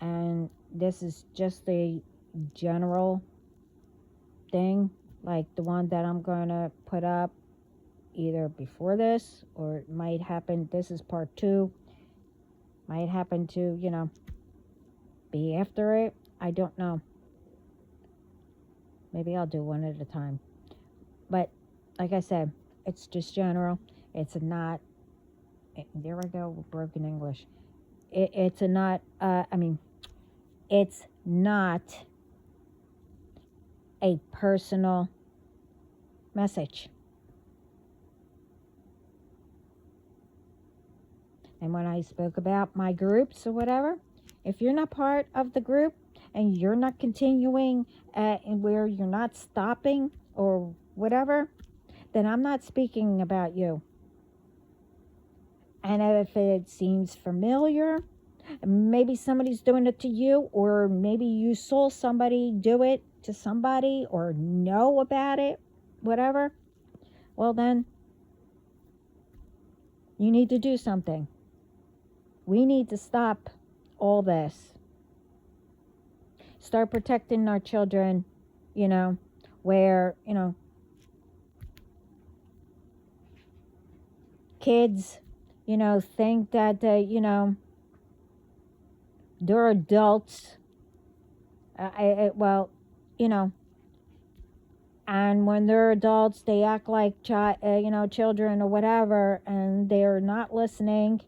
And this is just a general thing, like the one that I'm going to put up either before this, or it might happen, this is part 2, might happen to, be after it. I don't know. Maybe I'll do one at a time. But like I said, it's just general. It's not, there I go with broken English. It's not a personal message. And when I spoke about my groups or whatever, if you're not part of the group and you're not continuing and where you're not stopping or whatever, then I'm not speaking about you. And if it seems familiar, maybe somebody's doing it to you, or maybe you saw somebody do it to somebody or know about it, whatever, well then, you need to do something. We need to stop all this. Start protecting our children, where, kids, think that, they're adults. And when they're adults, they act like children or whatever, and they're not listening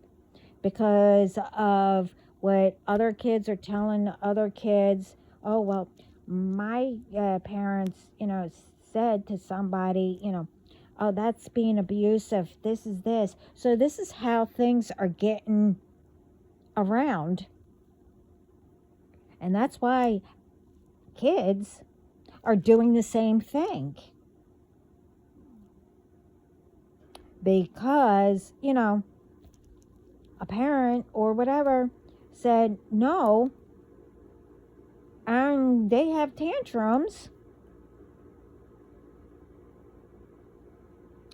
because of what other kids are telling other kids. Oh, well, my parents, said to somebody, oh, that's being abusive. This is this. So this is how things are getting around. And that's why kids are doing the same thing. Because, a parent or whatever said no, and they have tantrums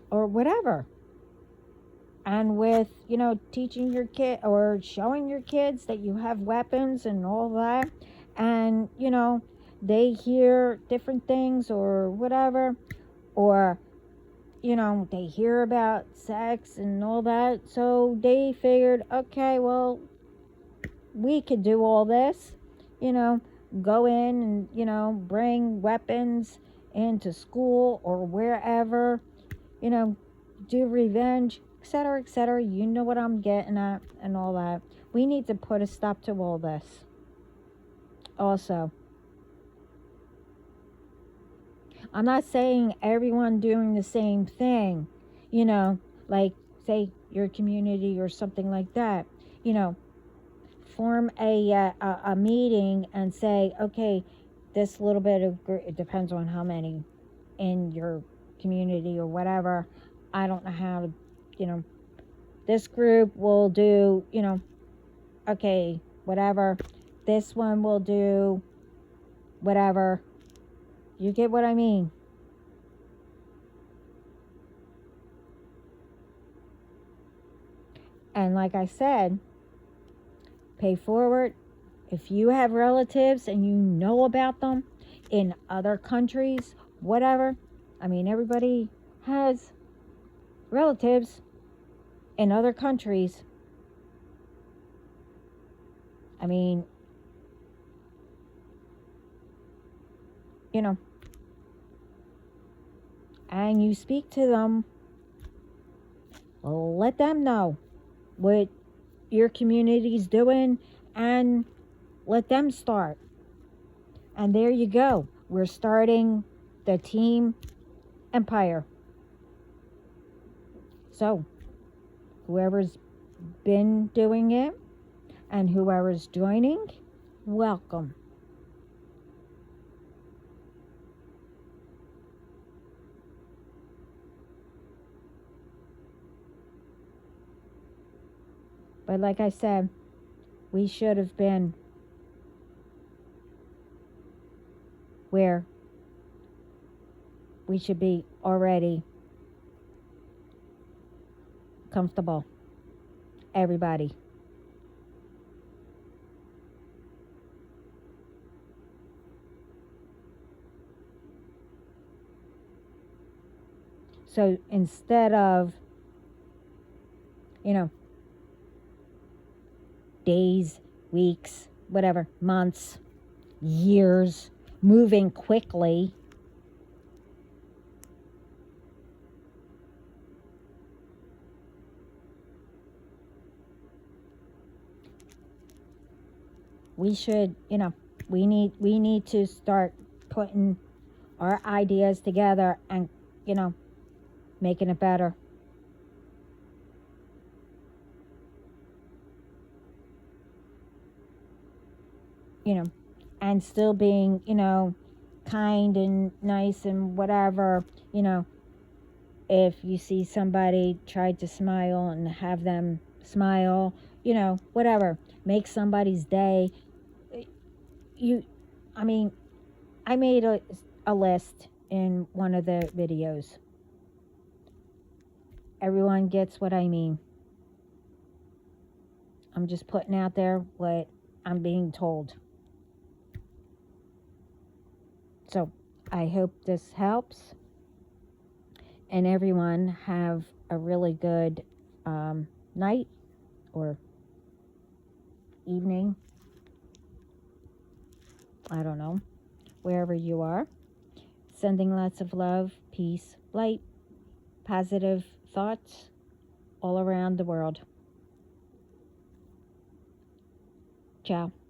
or whatever. And with, teaching your kid or showing your kids that you have weapons and all that, and, they hear different things or whatever, or, they hear about sex and all that, so they figured, okay, well, we could do all this, go in and, bring weapons into school or wherever, do revenge, etc., etc. You know what I'm getting at and all that. We need to put a stop to all this. Also, I'm not saying everyone doing the same thing, like say your community or something like that, form a meeting and say, okay, this little bit of it depends on how many in your community or whatever. I don't know how to, this group will do, okay, whatever. This one will do whatever. You get what I mean? And like I said, pay forward. If you have relatives and you know about them in other countries, whatever. I mean, everybody has relatives in other countries. I mean, and you speak to them, let them know what your community's doing and let them start. And there you go. We're starting the team empire. So, whoever's been doing it and whoever's joining, welcome. But like I said, we should have been where we should be already comfortable. Everybody. So instead of, days, weeks, whatever, months, years, moving quickly, we should, we need to start putting our ideas together and, making it better. And still being, kind and nice and whatever, if you see somebody try to smile and have them smile, whatever, make somebody's day. I made a list in one of the videos. Everyone gets what I mean. I'm just putting out there what I'm being told. So I hope this helps. And everyone have a really good night or evening. I don't know. Wherever you are. Sending lots of love, peace, light, positive thoughts all around the world. Ciao.